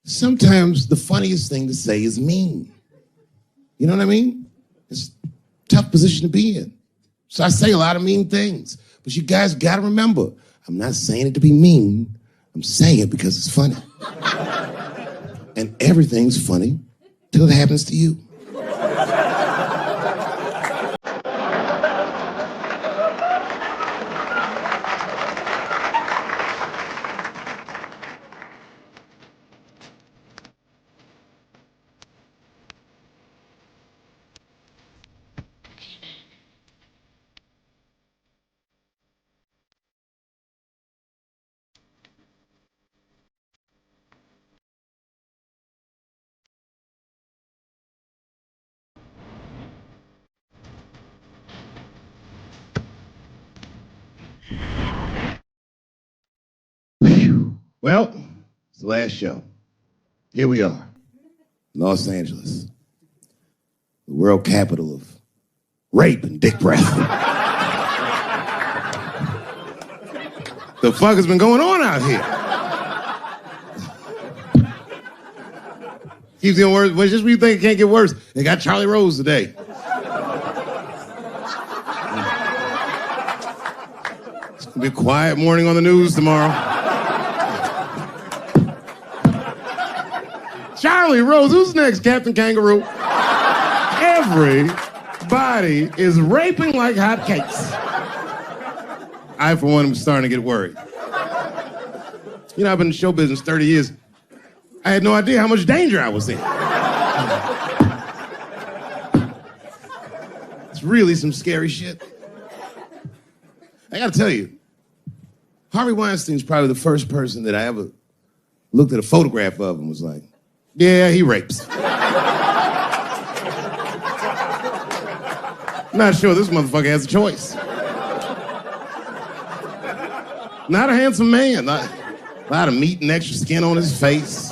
sometimes the funniest thing to say is mean. You know what I mean? It's a tough position to be in. So I say a lot of mean things. But you guys gotta remember, I'm not saying it to be mean. I'm saying it because it's funny. And everything's funny till it happens to you. Well, it's the last show. Here we are, Los Angeles, the world capital of rape and dick breath. The fuck has been going on out here? Keeps getting worse. But just when you think it can't get worse, they got Charlie Rose today. It's gonna be a quiet morning on the news tomorrow. Charlie Rose, who's next, Captain Kangaroo? Everybody is raping like hotcakes. I, for one, am starting to get worried. You know, I've been in show business 30 years. I had no idea how much danger I was in. It's really some scary shit. I gotta tell you, Harvey Weinstein's probably the first person that I ever looked at a photograph of and was like, yeah, he rapes. Not sure this motherfucker has a choice. Not a handsome man. Not a lot of meat and extra skin on his face.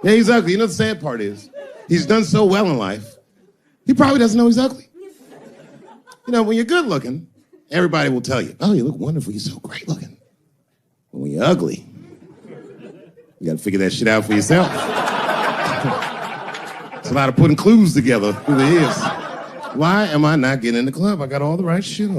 Yeah, he's ugly. You know the sad part is, he's done so well in life, he probably doesn't know he's ugly. You know, when you're good looking, everybody will tell you, oh, you look wonderful, you're so great looking. But when you're ugly, you gotta figure that shit out for yourself. It's a lot of putting clues together through the years. Why am I not getting in the club? I got all the right shit on.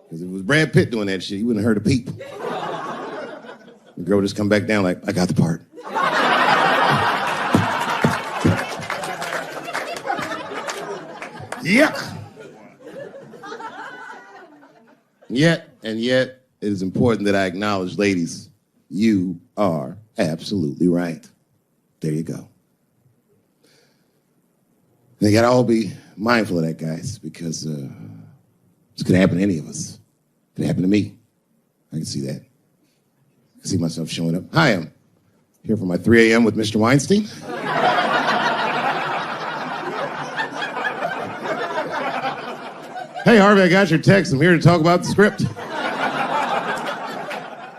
Because if it was Brad Pitt doing that shit, he wouldn't have heard a peep. The girl would just come back down like, I got the part. Yuck. Yet, it is important that I acknowledge, ladies, you are absolutely right. There you go. They gotta all be mindful of that, guys, because this could happen to any of us. It could happen to me. I can see that. I can see myself showing up. Hi, I'm here for my 3 a.m. with Mr. Weinstein. Hey, Harvey, I got your text. I'm here to talk about the script.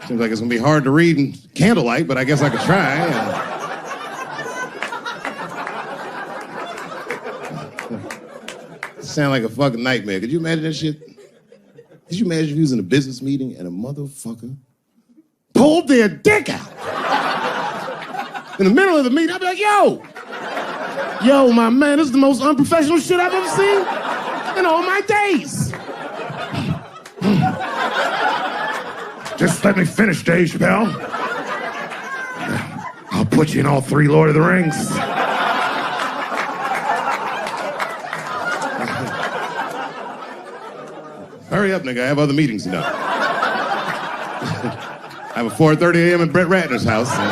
Seems like it's gonna be hard to read in candlelight, but I guess I could try. Sound like a fucking nightmare. Could you imagine that shit? Could you imagine if you was in a business meeting and a motherfucker pulled their dick out? In the middle of the meeting, I'd be like, yo, my man, this is the most unprofessional shit I've ever seen in all my days. Just let me finish, Dave Chappelle. I'll put you in all 3 Lord of the Rings. Hurry up, nigga. I have other meetings to do. I have a 4:30 a.m. at Brett Ratner's house. And,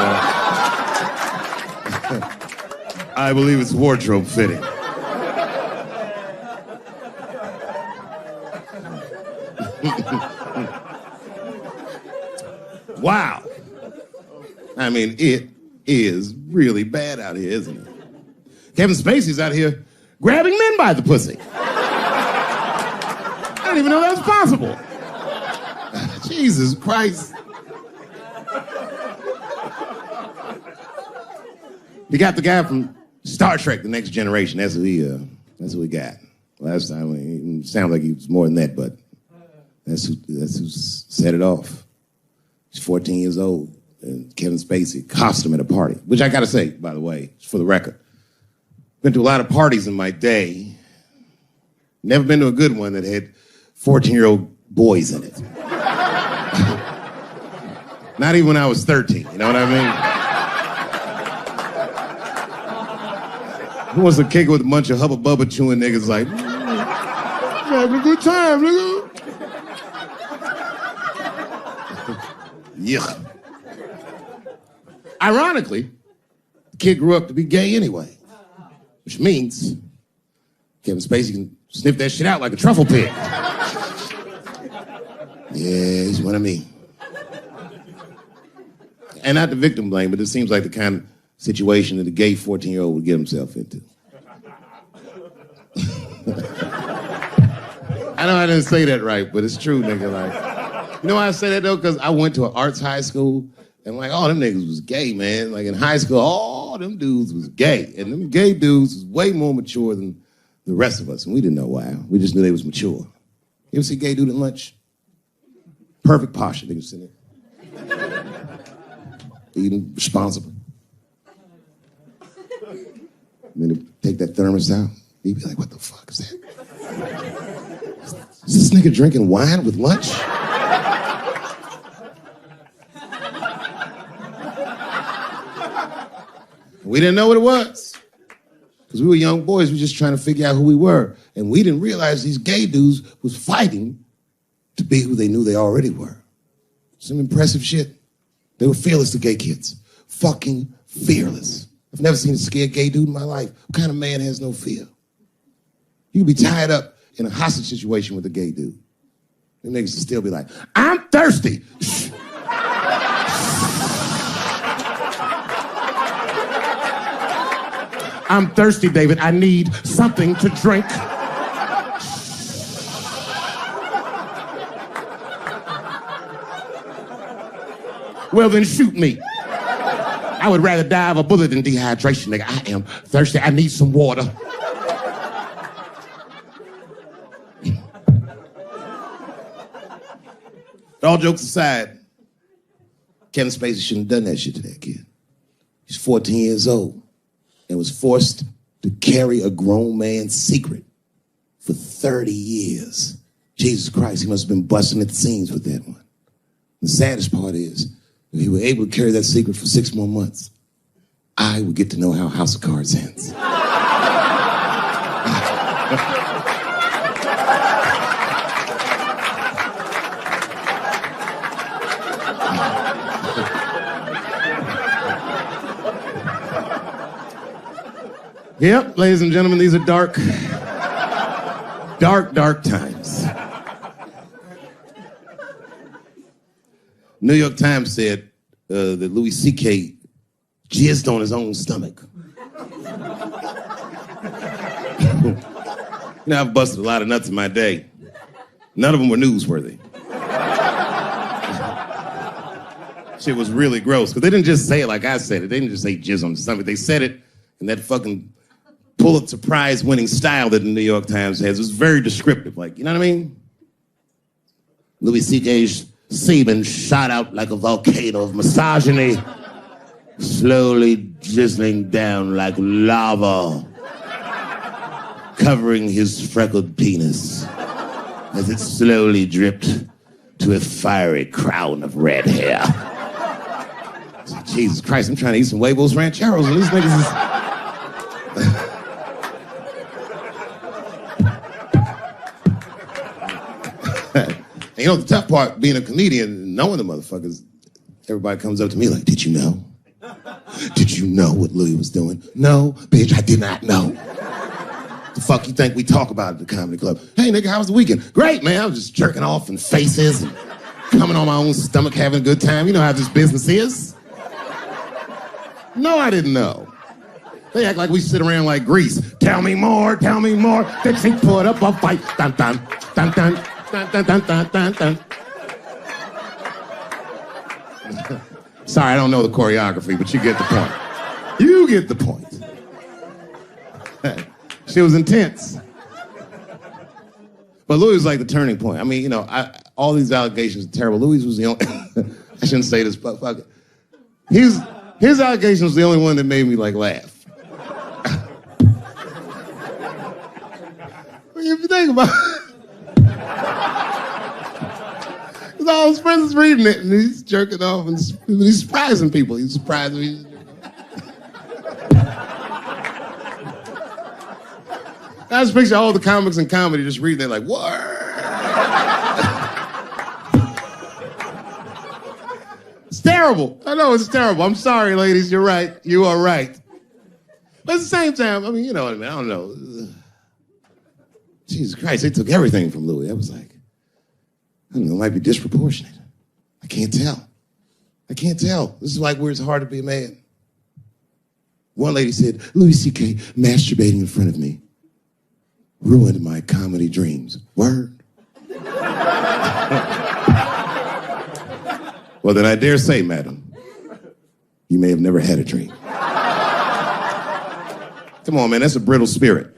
I believe it's wardrobe fitting. Wow. I mean, it is really bad out here, isn't it? Kevin Spacey's out here grabbing men by the pussy. I didn't even know that was possible. Jesus Christ. You got the guy from Star Trek, The Next Generation. That's That's what we got. Last time, it sounded like he was more than that, but that's who set it off. He's 14 years old, and Kevin Spacey accosted him at a party, which I gotta say, by the way, for the record. Been to a lot of parties in my day. Never been to a good one that had 14-year-old boys in it. Not even when I was 13, you know what I mean? Who wants to kick it with a bunch of hubba bubba chewing niggas like, having a good time, nigga? Yuck. Ironically, the kid grew up to be gay anyway, which means Kevin Spacey can sniff that shit out like a truffle pig. Yeah, he's one of me. And not the victim blame, but it seems like the kind of situation that a gay 14-year-old would get himself into. I know I didn't say that right, but it's true, nigga. Like, you know why I say that, though? Because I went to an arts high school, and like, all them niggas was gay, man. Like, in high school, all them dudes was gay. And them gay dudes was way more mature than the rest of us, and we didn't know why. We just knew they was mature. You ever see a gay dude at lunch? Perfect posture, niggas sitting there. Eating responsible. And then they take that thermos out. He'd be like, what the fuck is that? Is this nigga drinking wine with lunch? We didn't know what it was. Because we were young boys, we were just trying to figure out who we were. And we didn't realize these gay dudes was fighting to be who they knew they already were. Some impressive shit. They were fearless, the gay kids. Fucking fearless. I've never seen a scared gay dude in my life. What kind of man has no fear? You could be tied up in a hostage situation with a gay dude. Them niggas would still be like, I'm thirsty. I'm thirsty, David. I need something to drink. Well, then shoot me. I would rather die of a bullet than dehydration, nigga. I am thirsty. I need some water. All jokes aside, Kevin Spacey shouldn't have done that shit to that kid. He's 14 years old and was forced to carry a grown man's secret for 30 years. Jesus Christ, he must have been busting at the seams with that one. The saddest part is, if he were able to carry that secret for 6 more months, I would get to know how House of Cards ends. Yep, ladies and gentlemen, these are dark times. New York Times said that Louis C.K. jizzed on his own stomach. You know, I've busted a lot of nuts in my day. None of them were newsworthy. Shit was really gross, because they didn't just say it like I said it. They didn't just say jizz on the stomach. They said it in that fucking Pulitzer Prize-winning style that the New York Times has. It was very descriptive, like, you know what I mean? Louis C.K.'s semen shot out like a volcano of misogyny, slowly drizzling down like lava, covering his freckled penis as it slowly dripped to a fiery crown of red hair. Jesus Christ, I'm trying to eat some huevos rancheros and these niggas is... You know, the tough part, being a comedian, knowing the motherfuckers, everybody comes up to me like, did you know? Did you know what Louis was doing? No, bitch, I did not know. The fuck you think we talk about at the comedy club? Hey, nigga, how was the weekend? Great, man. I was just jerking off in faces and coming on my own stomach, having a good time. You know how this business is. No, I didn't know. They act like we sit around like Grease. Tell me more, tell me more. Then she put up a fight. Dun, dun, dun, dun. Dun, dun, dun, dun, dun, dun. Sorry, I don't know the choreography, but you get the point. You get the point. She was intense. But Louis was like the turning point. I mean, all these allegations are terrible. Louis was the only, I shouldn't say this, but fuck it. His allegation was the only one that made me like laugh. If you think about it, because all his friends is reading it and he's jerking off and he's surprising people. He's surprising me. I just picture all the comics in comedy just reading it like, what? It's terrible. I know it's terrible. I'm sorry, ladies. You're right. You are right. But at the same time, I mean, you know what I mean? I don't know. Jesus Christ, they took everything from Louis. I was like, I don't know, it might be disproportionate. I can't tell. This is like where it's hard to be a man. One lady said, Louis C.K. masturbating in front of me ruined my comedy dreams. Word. Well, then I dare say, madam, you may have never had a dream. Come on, man, that's a brittle spirit.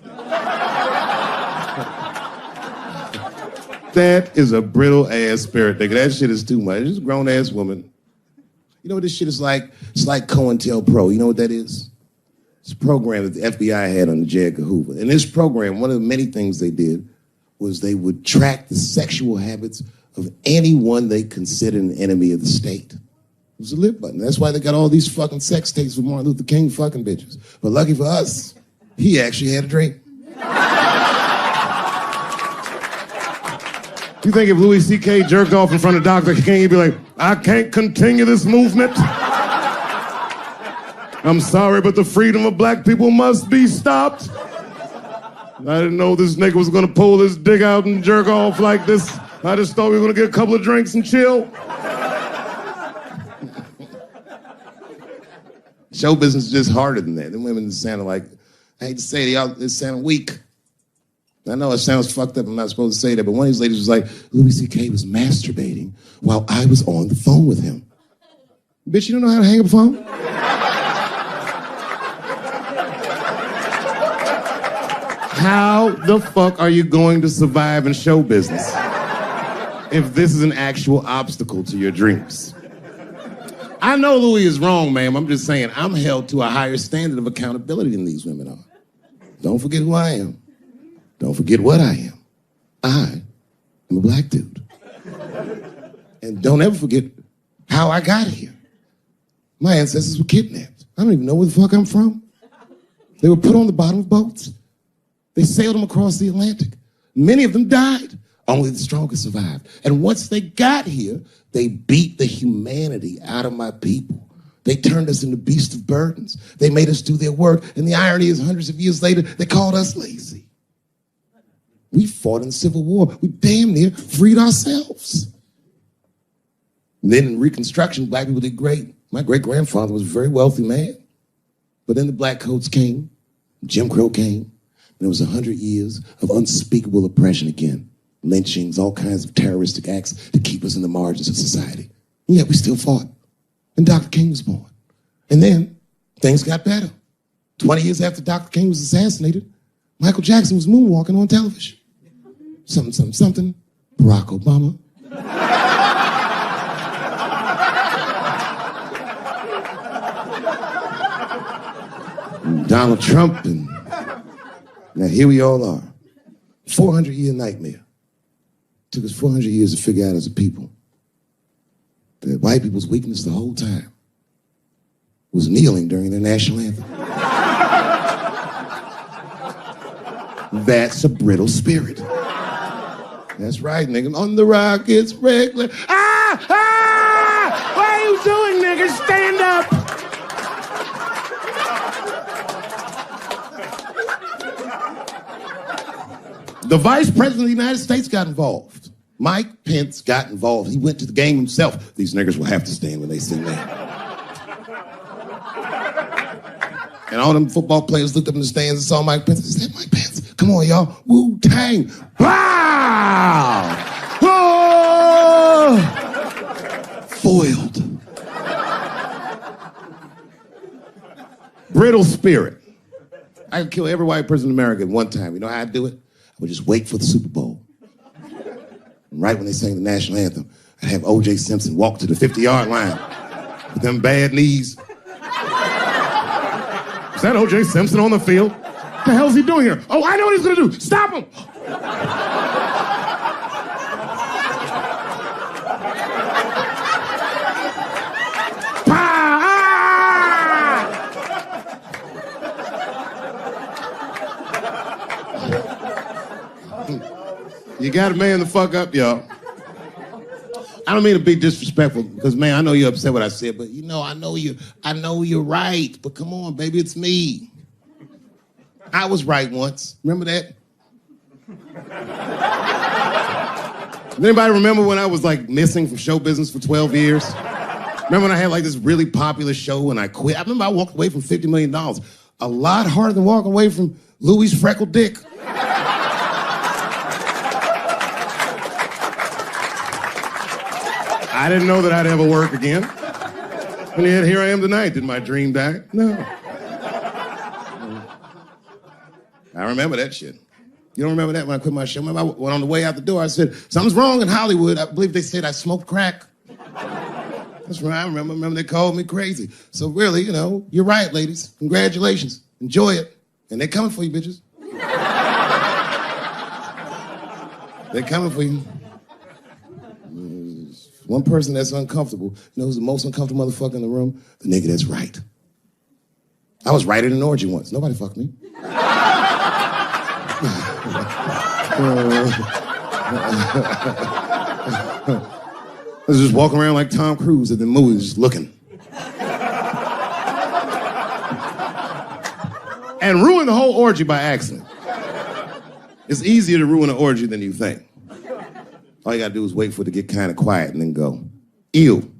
That is a brittle-ass spirit, nigga. That shit is too much. It's a grown-ass woman. You know what this shit is like? It's like COINTELPRO. You know what that is? It's a program that the FBI had under J. Edgar Hoover. In this program, one of the many things they did was they would track the sexual habits of anyone they considered an enemy of the state. It was a lit button. That's why they got all these fucking sex tapes with Martin Luther King fucking bitches. But lucky for us, he actually had a dream. You think if Louis C.K. jerked off in front of Dr. King, he'd be like, I can't continue this movement. I'm sorry, but the freedom of black people must be stopped. I didn't know this nigga was gonna pull his dick out and jerk off like this. I just thought we were gonna get a couple of drinks and chill. Show business is just harder than that. Them women sounded like, I hate to say it, they sound weak. I know it sounds fucked up, I'm not supposed to say that, but one of these ladies was like, Louis C.K. was masturbating while I was on the phone with him. Bitch, you don't know how to hang up a phone? How the fuck are you going to survive in show business if this is an actual obstacle to your dreams? I know Louis is wrong, ma'am. I'm just saying I'm held to a higher standard of accountability than these women are. Don't forget who I am. Don't forget what I am. I am a black dude. And don't ever forget how I got here. My ancestors were kidnapped. I don't even know where the fuck I'm from. They were put on the bottom of boats. They sailed them across the Atlantic. Many of them died. Only the strongest survived. And once they got here, they beat the humanity out of my people. They turned us into beasts of burdens. They made us do their work. And the irony is, hundreds of years later, they called us lazy. We fought in the Civil War. We damn near freed ourselves. And then in Reconstruction, black people did great. My great-grandfather was a very wealthy man. But then the black coats came, Jim Crow came, and there was 100 years of unspeakable oppression again. Lynchings, all kinds of terroristic acts to keep us in the margins of society. And yet we still fought. And Dr. King was born. And then things got better. 20 years after Dr. King was assassinated, Michael Jackson was moonwalking on television. Something, something, something. Barack Obama. Donald Trump, and now here we all are. 400-year nightmare. Took us 400 years to figure out as a people that white people's weakness the whole time was kneeling during their national anthem. That's a brittle spirit. That's right, nigga. On the rock, it's regular. Ah! Ah! What are you doing, nigga? Stand up! The Vice President of the United States got involved. Mike Pence got involved. He went to the game himself. These niggers will have to stand when they sing that. And all them football players looked up in the stands and saw Mike Pence. Is that Mike Pence? Come on, y'all. Wu-Tang. Wow! Oh! Foiled. Brittle spirit. I could kill every white person in America at one time. You know how I'd do it? I would just wait for the Super Bowl. And right when they sang the national anthem, I'd have O.J. Simpson walk to the 50-yard line with them bad knees. Is that O.J. Simpson on the field? What the hell's he doing here? Oh, I know what he's gonna do. Stop him! You gotta man the fuck up, y'all. I don't mean to be disrespectful, because man, I know you're upset what I said, but you know, I know you're right. But come on, baby, it's me. I was right once. Remember that? Does anybody remember when I was like missing from show business for 12 years? Remember when I had like this really popular show and I quit? I remember I walked away from $50 million. A lot harder than walking away from Louis' freckled dick. I didn't know that I'd ever work again. And yet here I am tonight. Did my dream die? No. I remember that shit. You don't remember that when I quit my show? Remember I went on the way out the door, I said, something's wrong in Hollywood. I believe they said I smoked crack. That's right, I remember. Remember they called me crazy. So really, you know, you're right, ladies. Congratulations. Enjoy it. And they're coming for you, bitches. They're coming for you. One person that's uncomfortable, you know who's the most uncomfortable motherfucker in the room? The nigga that's right. I was right at an orgy once. Nobody fucked me. I was just walking around like Tom Cruise at the movies, just looking. And ruin the whole orgy by accident. It's easier to ruin an orgy than you think. All you gotta do is wait for it to get kind of quiet and then go, ew.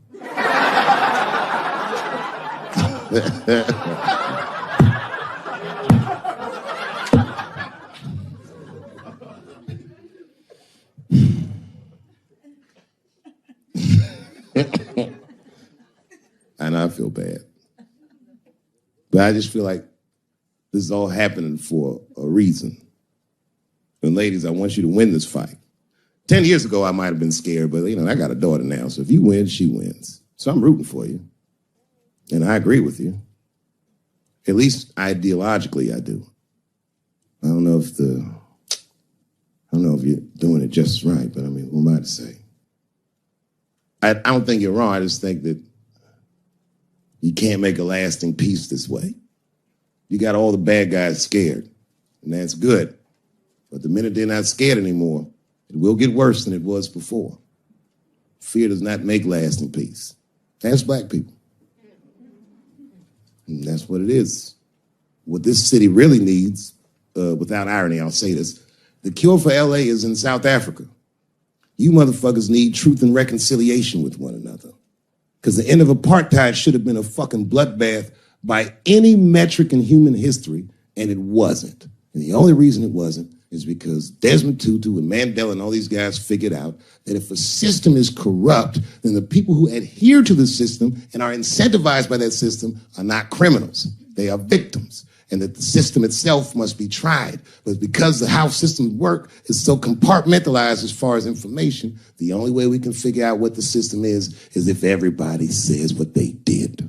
I know I feel bad. But I just feel like this is all happening for a reason. And ladies, I want you to win this fight. 10 years ago, I might have been scared, but, you know, I got a daughter now, so if you win, she wins. So I'm rooting for you. And I agree with you. At least ideologically, I do. I don't know if you're doing it just right, but I mean, who am I to say? I don't think you're wrong. I just think that you can't make a lasting peace this way. You got all the bad guys scared, and that's good. But the minute they're not scared anymore, it will get worse than it was before. Fear does not make lasting peace. Ask black people. And that's what it is. What this city really needs, without irony, I'll say this, the cure for LA is in South Africa. You motherfuckers need truth and reconciliation with one another. Because the end of apartheid should have been a fucking bloodbath by any metric in human history, and it wasn't. And the only reason it wasn't is because Desmond Tutu and Mandela and all these guys figured out that if a system is corrupt, then the people who adhere to the system and are incentivized by that system are not criminals. They are victims. And that the system itself must be tried. But because of how systems work is so compartmentalized as far as information, the only way we can figure out what the system is if everybody says what they did.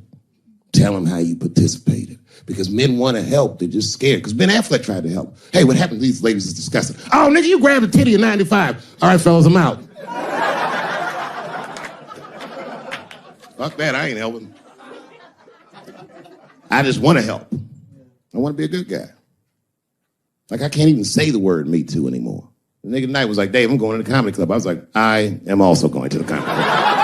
Tell them how you participated. Because men want to help, they're just scared. Because Ben Affleck tried to help. Hey, what happened to these ladies is disgusting. Oh, nigga, you grabbed a titty in 95. All right, fellas, I'm out. Fuck that, I ain't helping. I just want to help. I want to be a good guy. Like, I can't even say the word Me Too anymore. The nigga tonight was like, Dave, I'm going to the comedy club. I was like, I am also going to the comedy club.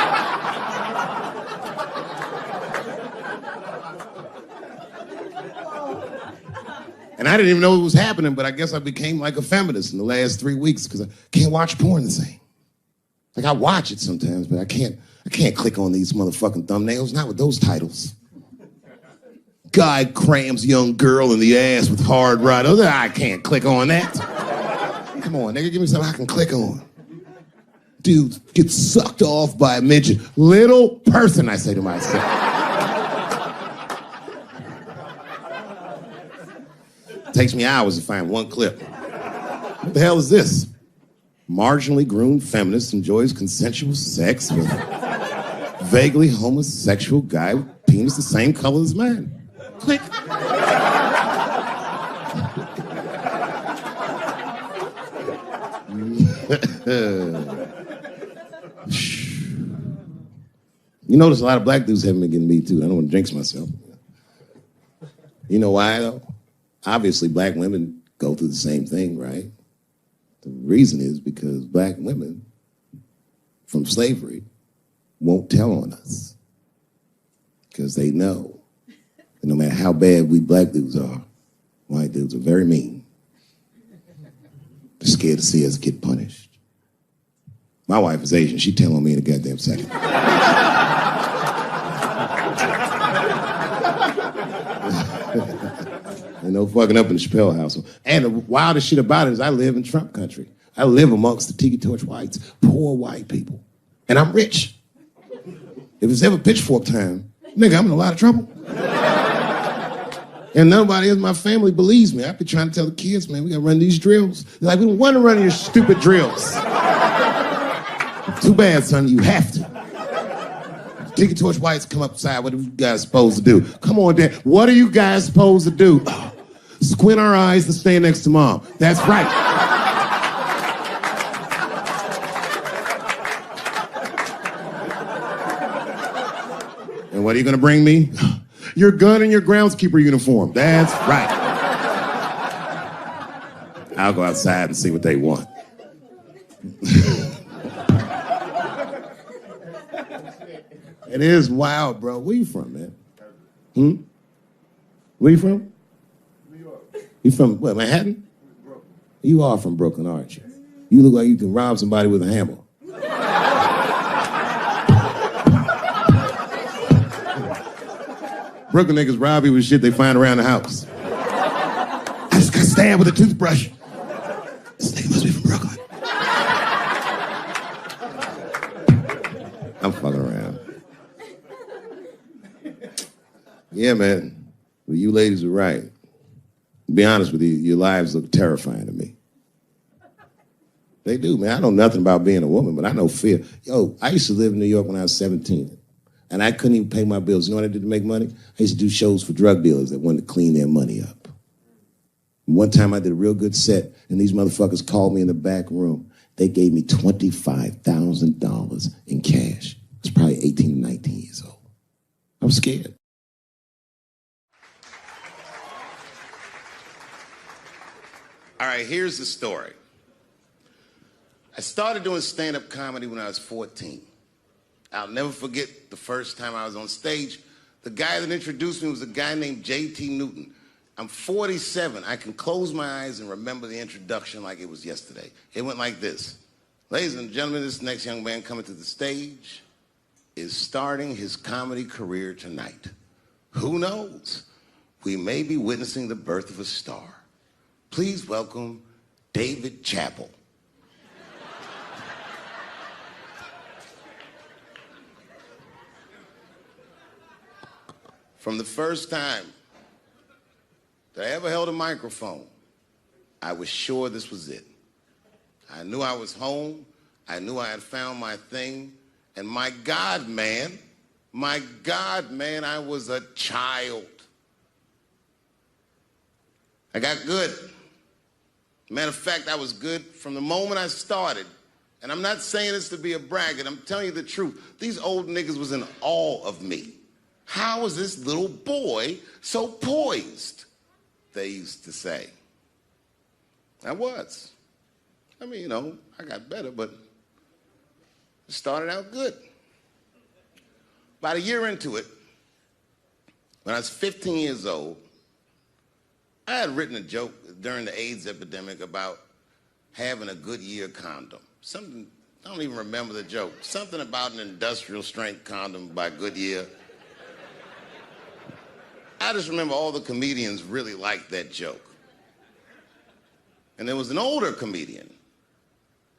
And I didn't even know it was happening, but I guess I became like a feminist in the last 3 weeks because I can't watch porn the same. Like, I watch it sometimes, but I can't click on these motherfucking thumbnails, not with those titles. Guy crams young girl in the ass with hard right. I can't click on that. Come on, nigga, give me something I can click on. Dude gets sucked off by a midget. Little person, I say to myself. Takes me hours to find one clip. What the hell is this? Marginally groomed feminist enjoys consensual sex with vaguely homosexual guy with penis the same color as mine. Click. You notice a lot of black dudes haven't been getting me too. I don't want to jinx myself. You know why though? Obviously black women go through the same thing, right? The reason is because black women from slavery won't tell on us. Because they know that no matter how bad we black dudes are, white dudes are very mean. They're scared to see us get punished. My wife is Asian. She'd tell on me in a goddamn second. Ain't no fucking up in the Chappelle household. And the wildest shit about it is I live in Trump country. I live amongst the tiki torch whites, poor white people. And I'm rich. If it's ever pitchfork time, nigga, I'm in a lot of trouble. And nobody in my family believes me. I be trying to tell the kids, man, we gotta run these drills. They're like, we don't want to run your stupid drills. Too bad, son, you have to. Tiki torch whites come upside, what are you guys supposed to do? Come on, Dad, what are you guys supposed to do? Squint our eyes and stand next to mom. That's right. And what are you gonna bring me? Your gun and your groundskeeper uniform. That's right. I'll go outside and see what they want. It is wild, bro. Where you from, man? Where you from? New York. You from, what, Manhattan? Brooklyn. You are from Brooklyn, aren't you? You look like you can rob somebody with a hammer. Brooklyn niggas rob you with shit they find around the house. I just got stabbed with a toothbrush. This nigga must be from Brooklyn. I'm fucking around. Yeah, man. Well, you ladies are right. To be honest with you, your lives look terrifying to me. They do, man. I know nothing about being a woman, but I know fear. Yo, I used to live in New York when I was 17. And I couldn't even pay my bills. You know what I did to make money? I used to do shows for drug dealers that wanted to clean their money up. And one time I did a real good set, and these motherfuckers called me in the back room. They gave me $25,000 in cash. I was probably 18 or 19 years old. I was scared. All right, here's the story. I started doing stand-up comedy when I was 14. I'll never forget the first time I was on stage. The guy that introduced me was a guy named J.T. Newton. I'm 47. I can close my eyes and remember the introduction like it was yesterday. It went like this. Ladies and gentlemen, this next young man coming to the stage is starting his comedy career tonight. Who knows? We may be witnessing the birth of a star. Please welcome Dave Chappelle. From the first time that I ever held a microphone, I was sure this was it. I knew I was home. I knew I had found my thing. And my God, man, I was a child. I got good. Matter of fact, I was good from the moment I started. And I'm not saying this to be a braggart. I'm telling you the truth. These old niggas was in awe of me. How is this little boy so poised? They used to say. I was. I mean, you know, I got better, but it started out good. About a year into it, when I was 15 years old, I had written a joke during the AIDS epidemic about having a Goodyear condom. Something, I don't even remember the joke. Something about an industrial strength condom by Goodyear. I just remember all the comedians really liked that joke. And there was an older comedian.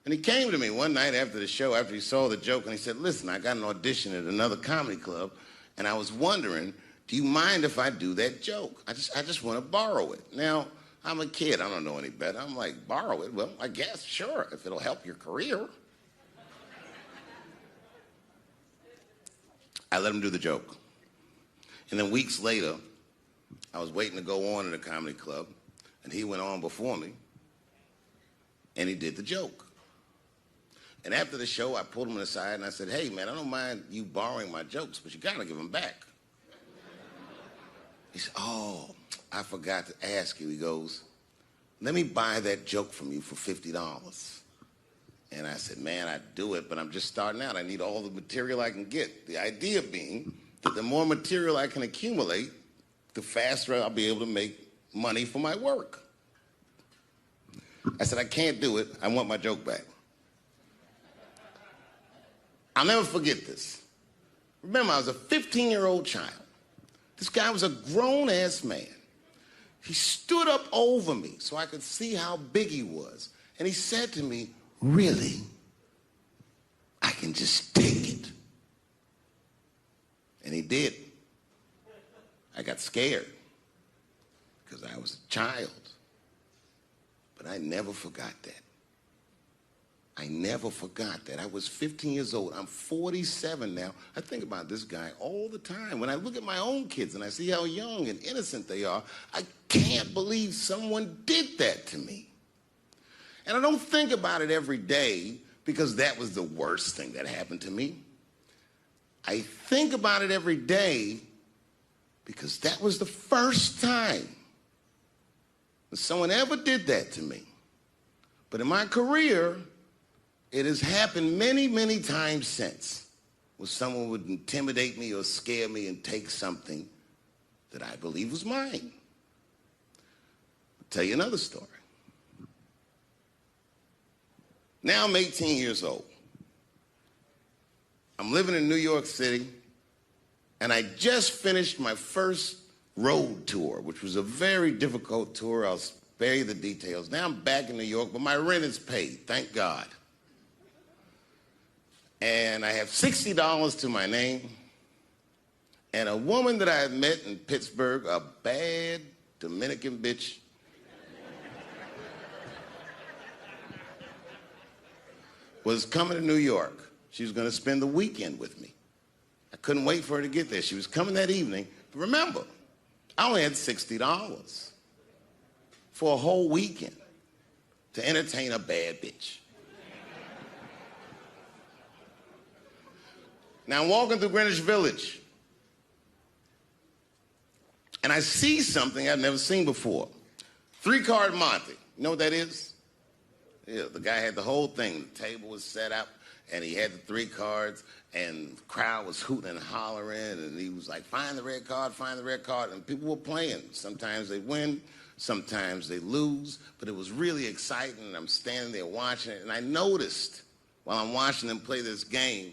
And he came to me one night after the show, after he saw the joke, and he said, listen, I got an audition at another comedy club, and I was wondering, do you mind if I do that joke? I just want to borrow it. Now, I'm a kid. I don't know any better. I'm like, borrow it. Well, I guess, sure, if it'll help your career. I let him do the joke. And then weeks later, I was waiting to go on in a comedy club, and he went on before me, and he did the joke. And after the show, I pulled him aside, and I said, hey, man, I don't mind you borrowing my jokes, but you got to give them back. He said, oh, I forgot to ask you. He goes, let me buy that joke from you for $50. And I said, man, I'd do it, but I'm just starting out. I need all the material I can get. The idea being that the more material I can accumulate, the faster I'll be able to make money for my work. I said, I can't do it. I want my joke back. I'll never forget this. Remember, I was a 15-year-old child. This guy was a grown-ass man. He stood up over me so I could see how big he was. And he said to me, really? I can just take it. And he did. I got scared because I was a child. But I never forgot that. I never forgot that. I was 15 years old. I'm 47 now. I think about this guy all the time. When I look at my own kids and I see how young and innocent they are, I can't believe someone did that to me. And I don't think about it every day because that was the worst thing that happened to me. I think about it every day because that was the first time that someone ever did that to me. But in my career, it has happened many, many times since where someone would intimidate me or scare me and take something that I believe was mine. I'll tell you another story. Now I'm 18 years old. I'm living in New York City, and I just finished my first road tour, which was a very difficult tour. I'll spare you the details. Now I'm back in New York, but my rent is paid, thank God. And I have $60 to my name, and a woman that I had met in Pittsburgh, a bad Dominican bitch, was coming to New York. She was going to spend the weekend with me. I couldn't wait for her to get there. She was coming that evening. But remember, I only had $60 for a whole weekend to entertain a bad bitch. Now I'm walking through Greenwich Village, and I see something I've never seen before. 3-card Monte. You know what that is? Yeah, the guy had the whole thing. The table was set up, and he had the 3 cards, and the crowd was hooting and hollering, and he was like, find the red card, find the red card, and people were playing. Sometimes they win, sometimes they lose, but it was really exciting, and I'm standing there watching it, and I noticed while I'm watching them play this game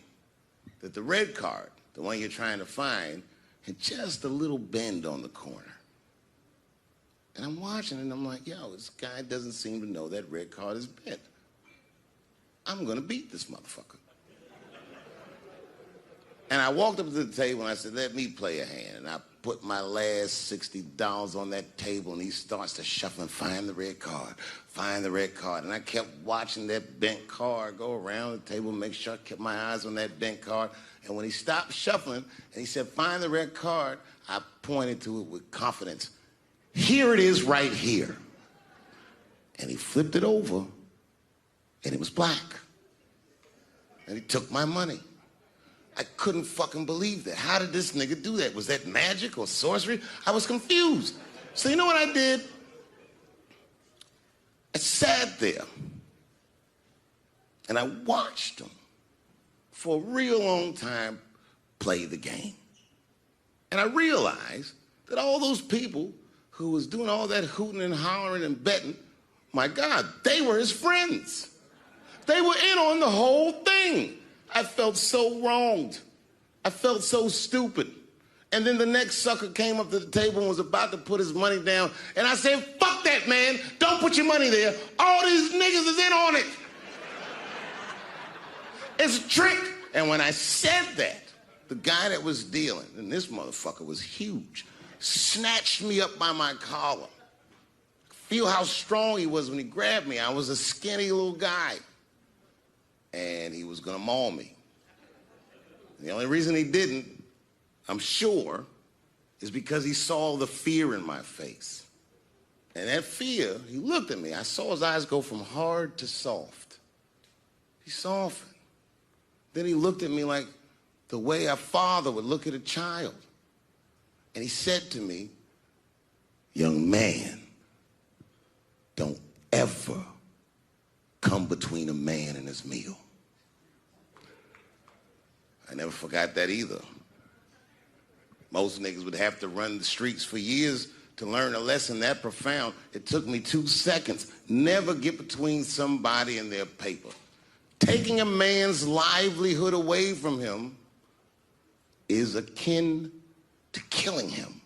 that the red card, the one you're trying to find, had just a little bend on the corner. And I'm watching it, and I'm like, yo, this guy doesn't seem to know that red card is bent. I'm going to beat this motherfucker. And I walked up to the table, and I said, let me play a hand. And I put my last $60 on that table, and he starts to shuffle and find the red card, find the red card. And I kept watching that bent card go around the table, make sure I kept my eyes on that bent card. And when he stopped shuffling, and he said, find the red card, I pointed to it with confidence. Here it is right here. And he flipped it over, and it was black. And he took my money. I couldn't fucking believe that. How did this nigga do that? Was that magic or sorcery? I was confused. So you know what I did? I sat there, and I watched him for a real long time play the game. And I realized that all those people who was doing all that hooting and hollering and betting, my God, they were his friends. They were in on the whole thing. I felt so wronged. I felt so stupid. And then the next sucker came up to the table and was about to put his money down. And I said, fuck that, man. Don't put your money there. All these niggas is in on it. It's a trick. And when I said that, the guy that was dealing, and this motherfucker was huge, snatched me up by my collar, feel how strong he was when he grabbed me. I was a skinny little guy. And he was gonna maul me. The only reason he didn't, I'm sure, is because he saw the fear in my face. And that fear, he looked at me. I saw his eyes go from hard to soft. He softened. Then he looked at me like the way a father would look at a child. And he said to me, young man, don't ever come between a man and his meal. I never forgot that either. Most niggas would have to run the streets for years to learn a lesson that profound. It took me 2 seconds. Never get between somebody and their paper. Taking a man's livelihood away from him is akin to killing him.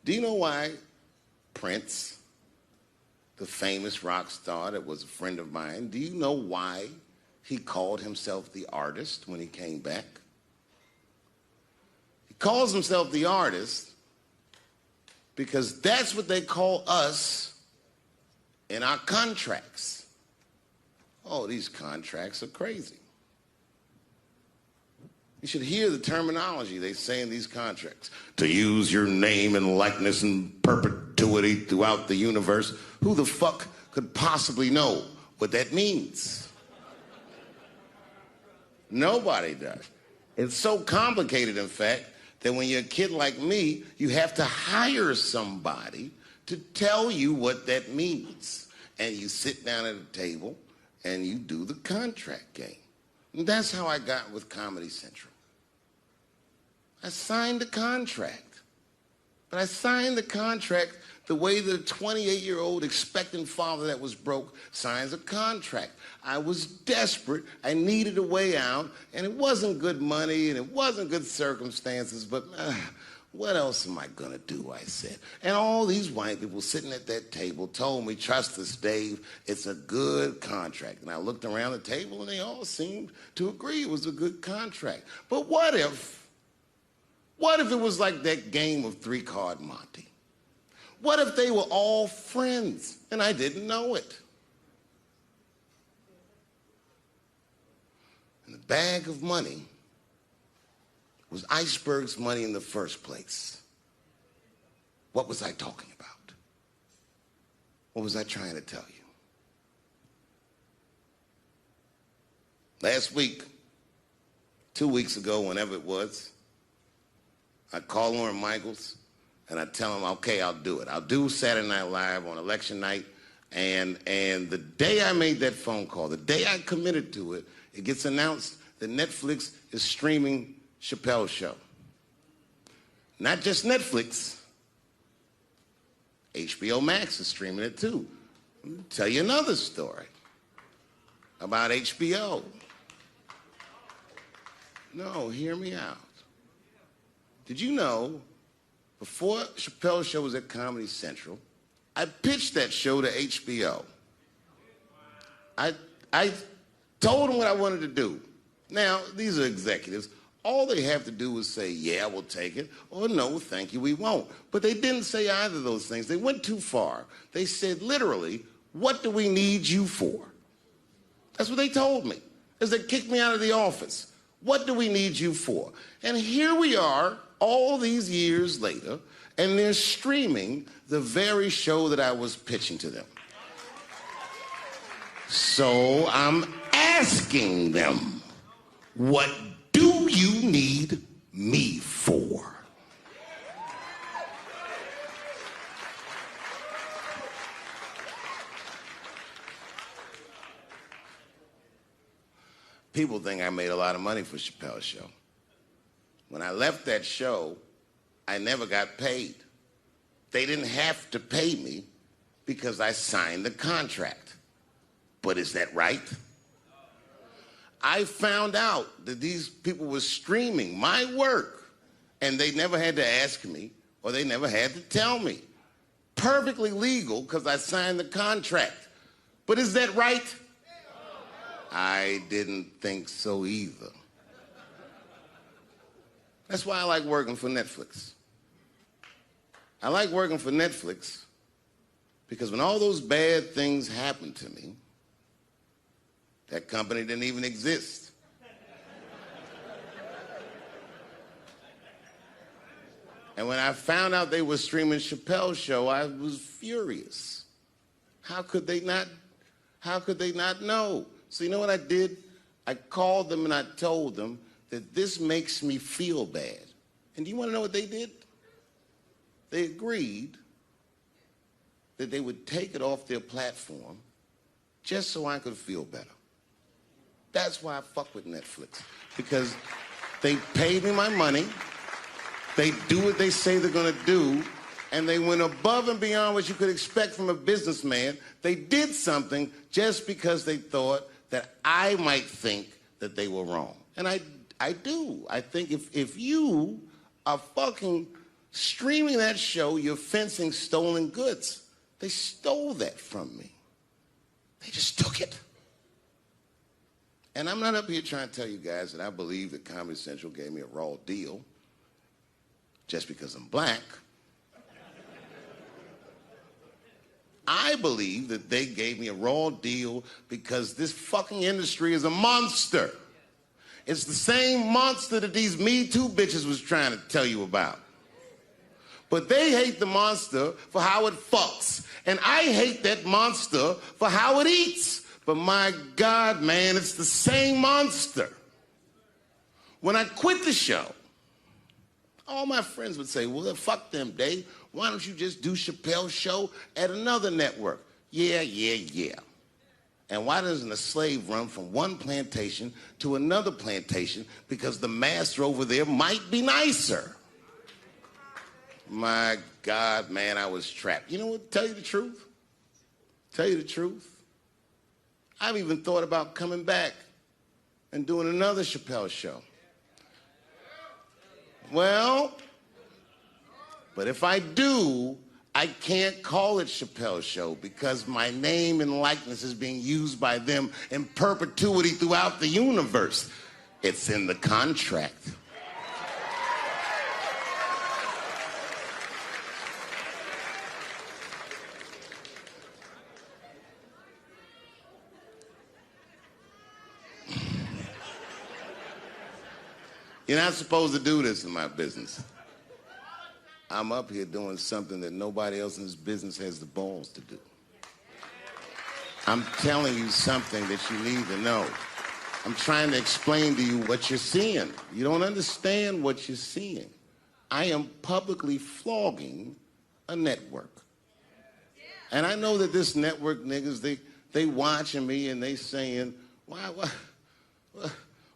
Do you know why Prince, the famous rock star that was a friend of mine, do you know why he called himself the artist when he came back? He calls himself the artist because that's what they call us in our contracts. Oh, these contracts are crazy. You should hear the terminology they say in these contracts. To use your name and likeness in perpetuity throughout the universe. Who the fuck could possibly know what that means? Nobody does. It's so complicated, in fact, that when you're a kid like me, you have to hire somebody to tell you what that means. And you sit down at a table and you do the contract game. And that's how I got with Comedy Central. I signed a contract. But I signed the contract the way that a 28-year-old expectant father that was broke signs a contract. I was desperate. I needed a way out. And it wasn't good money and it wasn't good circumstances. But what else am I going to do, I said. And all these white people sitting at that table told me, trust us, Dave, it's a good contract. And I looked around the table and they all seemed to agree it was a good contract. But what if it was like that game of three-card Monte? What if they were all friends and I didn't know it? And the bag of money was Iceberg's money in the first place. What was I talking about? What was I trying to tell you? Last week, 2 weeks ago, whenever it was, I call Lauren Michaels and I tell him, okay, I'll do it. I'll do Saturday Night Live on election night. And the day I made that phone call, the day I committed to it, it gets announced that Netflix is streaming Chappelle's show. Not just Netflix, HBO Max is streaming it too. Let me tell you another story about HBO. No, hear me out. Did you know, before Chappelle's show was at Comedy Central, I pitched that show to HBO. I told them what I wanted to do. Now, these are executives. All they have to do is say, yeah, we'll take it, or no, thank you, we won't. But they didn't say either of those things. They went too far. They said, literally, what do we need you for? That's what they told me, as they kicked me out of the office. What do we need you for? And here we are, all these years later, and they're streaming the very show that I was pitching to them. So I'm asking them, what do you need me for? People think I made a lot of money for Chappelle's show. When I left that show, I never got paid. They didn't have to pay me because I signed the contract. But is that right? I found out that these people were streaming my work and they never had to ask me or they never had to tell me. Perfectly legal because I signed the contract. But is that right? I didn't think so either. That's why I like working for Netflix. I like working for Netflix because when all those bad things happened to me, that company didn't even exist. And when I found out they were streaming Chappelle's show, I was furious. How could they not know? So you know what I did? I called them and I told them that this makes me feel bad. And do you want to know what they did? They agreed that they would take it off their platform just so I could feel better. That's why I fuck with Netflix, because they paid me my money, they do what they say they're gonna do, and they went above and beyond what you could expect from a businessman. They did something just because they thought that I might think that they were wrong. And I do. I think if you are fucking streaming that show, you're fencing stolen goods. They stole that from me. They just took it. And I'm not up here trying to tell you guys that I believe that Comedy Central gave me a raw deal just because I'm black. I believe that they gave me a raw deal because this fucking industry is a monster. It's the same monster that these Me Too bitches was trying to tell you about. But they hate the monster for how it fucks. And I hate that monster for how it eats. But my God, man, it's the same monster. When I quit the show, all my friends would say, well, fuck them, Dave. Why don't you just do Chappelle's show at another network? Yeah. And why doesn't a slave run from one plantation to another plantation because the master over there might be nicer? My God, man, I was trapped. You know what? Tell you the truth. I've even thought about coming back and doing another Chappelle show. Well, but if I do, I can't call it Chappelle's show because my name and likeness is being used by them in perpetuity throughout the universe. It's in the contract. You're not supposed to do this in my business. I'm up here doing something that nobody else in this business has the balls to do. I'm telling you something that you need to know. I'm trying to explain to you what you're seeing. You don't understand what you're seeing. I am publicly flogging a network. And I know that this network niggas, they watching me and they saying, why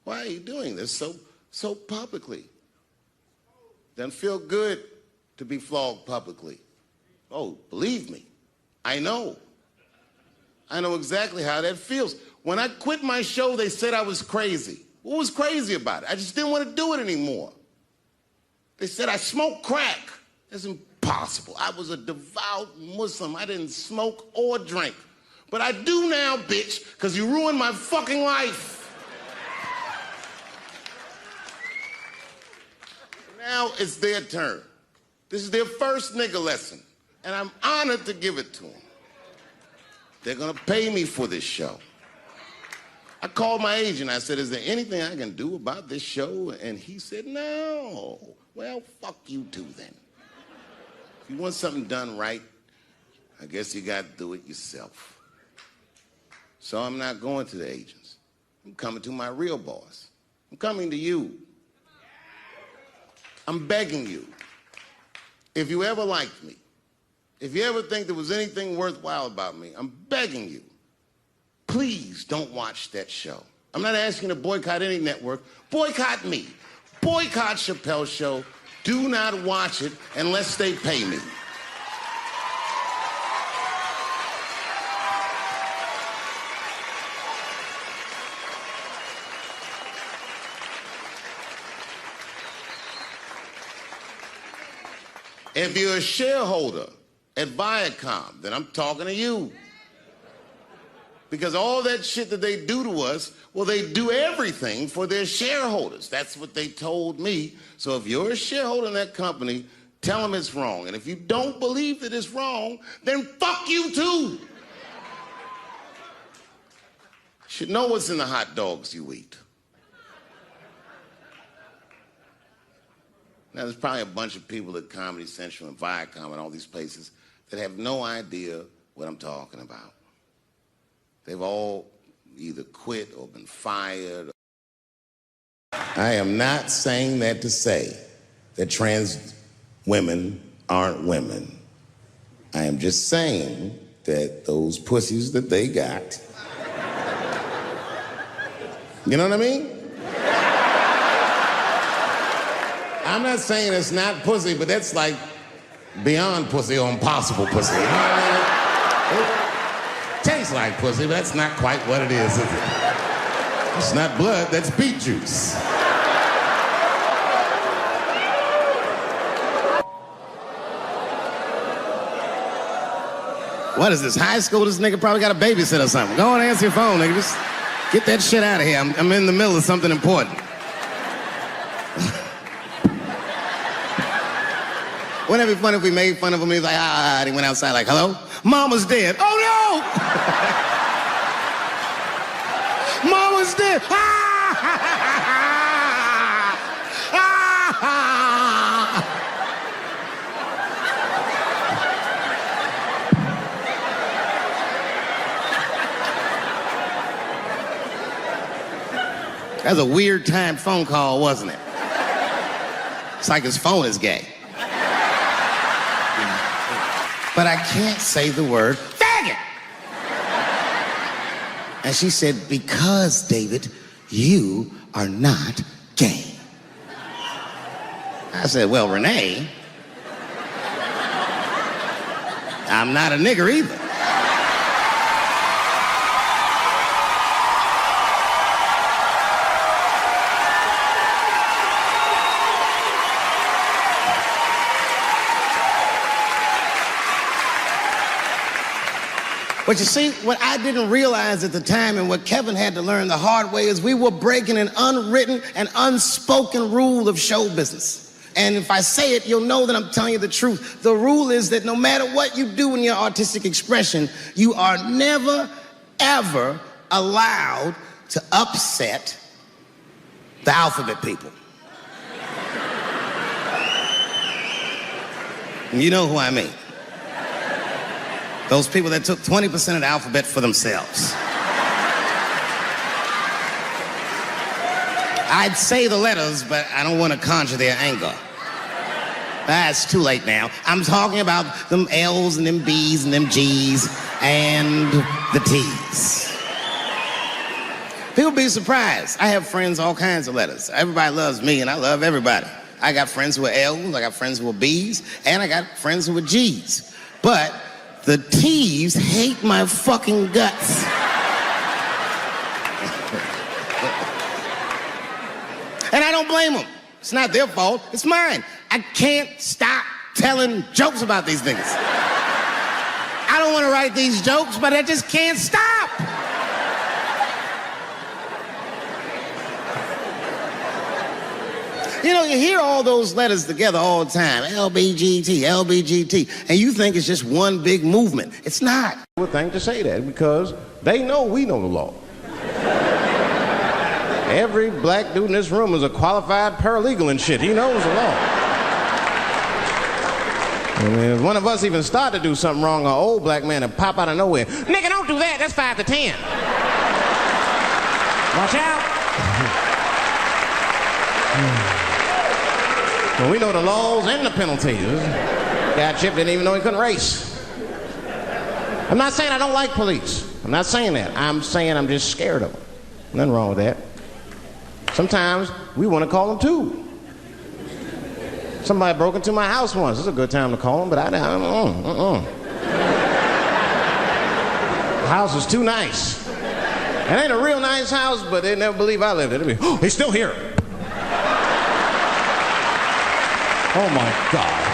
are you doing this so publicly? Doesn't feel good to be flogged publicly. Oh, believe me, I know. I know exactly how that feels. When I quit my show, they said I was crazy. What was crazy about it? I just didn't want to do it anymore. They said I smoked crack. That's impossible. I was a devout Muslim. I didn't smoke or drink. But I do now, bitch, because you ruined my fucking life. Now it's their turn. This is their first nigga lesson, and I'm honored to give it to them. They're gonna pay me for this show. I called my agent. I said, is there anything I can do about this show? And he said, no. Well, fuck you too then. If you want something done right, I guess you got to do it yourself. So I'm not going to the agents. I'm coming to my real boss. I'm coming to you. I'm begging you. If you ever liked me, if you ever think there was anything worthwhile about me, I'm begging you, please don't watch that show. I'm not asking you to boycott any network. Boycott me. Boycott Chappelle's show. Do not watch it unless they pay me. If you're a shareholder at Viacom, then I'm talking to you. Because all that shit that they do to us, well, they do everything for their shareholders. That's what they told me. So if you're a shareholder in that company, Tell them it's wrong. And if you don't believe that it's wrong, then fuck you too. You should know what's in the hot dogs you eat. Now, there's probably a bunch of people at Comedy Central and Viacom and all these places that have no idea what I'm talking about. They've all either quit or been fired. I am not saying that to say that trans women aren't women. I am just saying that those pussies that they got, you know what I mean? I'm not saying it's not pussy, but that's like beyond pussy or impossible pussy. You know what I mean? It tastes like pussy, but that's not quite what it is it? It's not blood, that's beet juice. What is this, high school? This nigga probably got a babysitter or something. Go and answer your phone, nigga. Just get that shit out of here. I'm in the middle of something important. Wouldn't it be funny if we made fun of him? He's like, and he went outside like, hello? Mama's dead. Oh, no! Mama's dead. That was a weird timed phone call, wasn't it? It's like his phone is gay. But I can't say the word faggot. And she said, because, David, you are not gay. I said, well, Renee, I'm not a nigger either. But you see, what I didn't realize at the time and what Kevin had to learn the hard way is we were breaking an unwritten and unspoken rule of show business. And if I say it, you'll know that I'm telling you the truth. The rule is that no matter what you do in your artistic expression, you are never, ever allowed to upset the alphabet people. You know who I mean. Those people that took 20% of the alphabet for themselves. I'd say the letters, but I don't want to conjure their anger. It's too late now. I'm talking about them L's and them B's and them G's and the T's. People be surprised. I have friends, all kinds of letters. Everybody loves me and I love everybody. I got friends who are L's, I got friends who are B's, and I got friends who are G's. But the T's hate my fucking guts. And I don't blame them. It's not their fault, it's mine. I can't stop telling jokes about these things. I don't want to write these jokes, but I just can't stop. You know, you hear all those letters together all the time, LBGT, LBGT, and you think it's just one big movement. It's not. I would think to say that because they know we know the law. Every black dude in this room is a qualified paralegal and shit. He knows the law. I mean, if one of us even start to do something wrong, an old black man will pop out of nowhere. Nigga, don't do that. That's 5 to 10. Watch out. Well, we know the laws and the penalties. Guy Chip didn't even know he couldn't race. I'm not saying I don't like police. I'm not saying that. I'm saying I'm just scared of them. Nothing wrong with that. Sometimes we want to call them too. Somebody broke into my house once. It's a good time to call them, but I don't. The house is too nice. It ain't a real nice house, but they never believe I lived it. They'd be, oh, he's still here. Oh my God.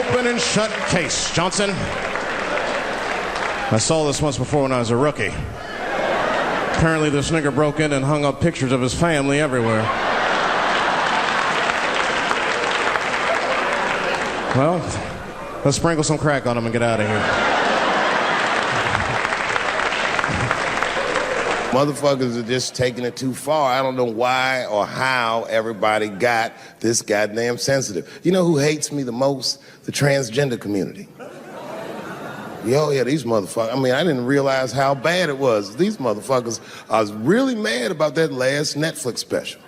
Open and shut case, Johnson. I saw this once before when I was a rookie. Apparently this nigger broke in and hung up pictures of his family everywhere. Well, let's sprinkle some crack on him and get out of here. Motherfuckers are just taking it too far. I don't know why or how everybody got this goddamn sensitive. You know who hates me the most? The transgender community. Yo, yeah, these motherfuckers. I mean, I didn't realize how bad it was. These motherfuckers, I was really mad about that last Netflix special.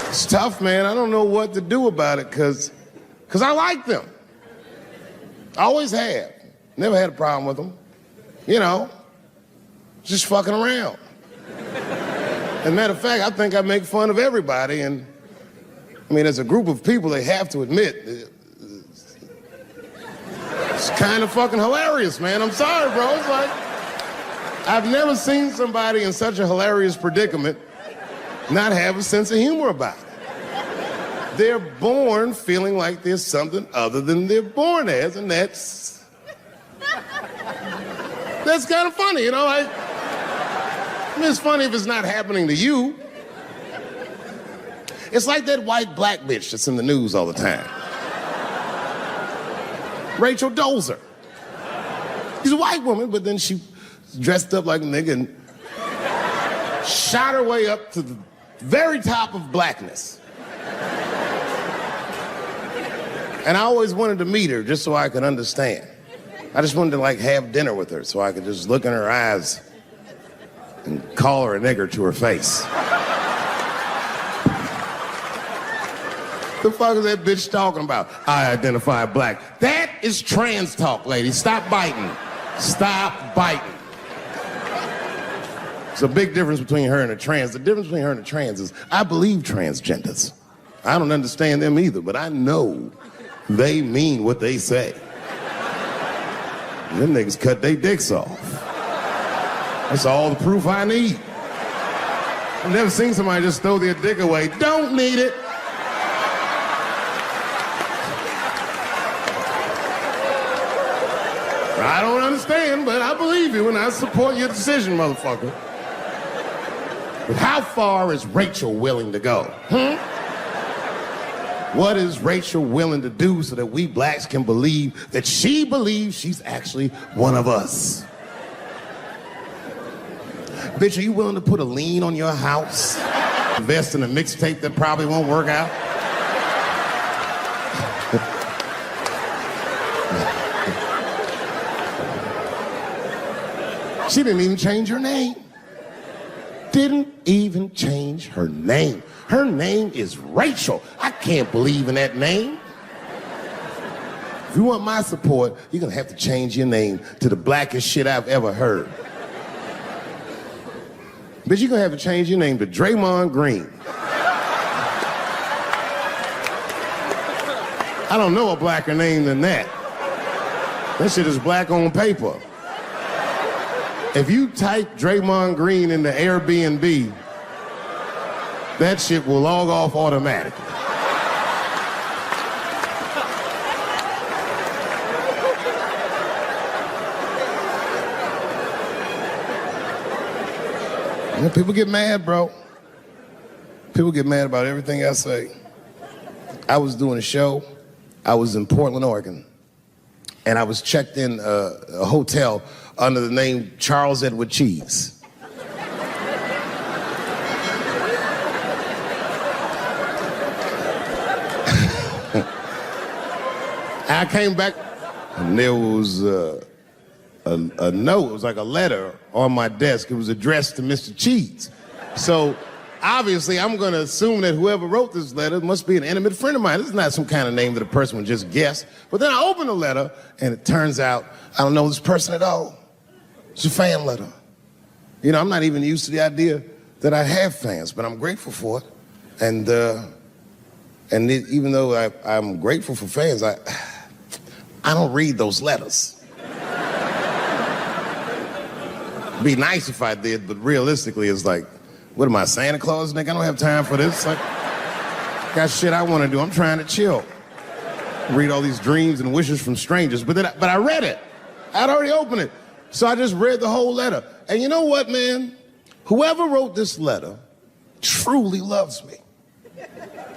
It's tough, man. I don't know what to do about it because I like them. I always have. Never had a problem with them. You know, just fucking around. As a matter of fact, I think I make fun of everybody. And I mean, as a group of people, they have to admit, it's kind of fucking hilarious, man. I'm sorry, bro. It's like, I've never seen somebody in such a hilarious predicament not have a sense of humor about it. They're born feeling like there's something other than they're born as, and that's kind of funny, you know? I mean, it's funny if it's not happening to you. It's like that white black bitch that's in the news all the time. Rachel Dolezal. She's a white woman, but then she dressed up like a nigga and shot her way up to the very top of blackness. And I always wanted to meet her just so I could understand. I just wanted to like have dinner with her so I could just look in her eyes and call her a nigger to her face. The fuck is that bitch talking about? I identify black. That is trans talk, lady. Stop biting. Stop biting. There's a big difference between her and a trans. The difference between her and a trans is I believe transgenders. I don't understand them either, but I know they mean what they say. Them niggas cut their dicks off. That's all the proof I need. I've never seen somebody just throw their dick away. Don't need it. I don't understand, but I believe you and I support your decision, motherfucker. But how far is Rachel willing to go? What is Rachel willing to do so that we blacks can believe that she believes she's actually one of us? Bitch, are you willing to put a lien on your house? Invest in a mixtape that probably won't work out? She didn't even change her name. Didn't even change her name. Her name is Rachel. I can't believe in that name. If you want my support, you're gonna have to change your name to the blackest shit I've ever heard. Bitch, you're gonna have to change your name to Draymond Green. I don't know a blacker name than that. That shit is black on paper. If you type Draymond Green into Airbnb, that shit will log off automatically. You know, people get mad, bro. People get mad about everything I say. I was doing a show. I was in Portland, Oregon. And I was checked in a hotel under the name Charles Edward Cheese. I came back and there was a note. It was like a letter on my desk. It was addressed to Mr. Cheese. So obviously I'm going to assume that whoever wrote this letter must be an intimate friend of mine. This is not some kind of name that a person would just guess. But then I open the letter and it turns out I don't know this person at all. It's a fan letter. You know, I'm not even used to the idea that I have fans, but I'm grateful for it. And even though I'm grateful for fans, I don't read those letters. It'd be nice if I did, but realistically, it's like, what am I, Santa Claus, nigga? I don't have time for this. Like, got shit I want to do. I'm trying to chill. Read all these dreams and wishes from strangers, but I read it. I'd already opened it. So I just read the whole letter. And you know what, man? Whoever wrote this letter truly loves me.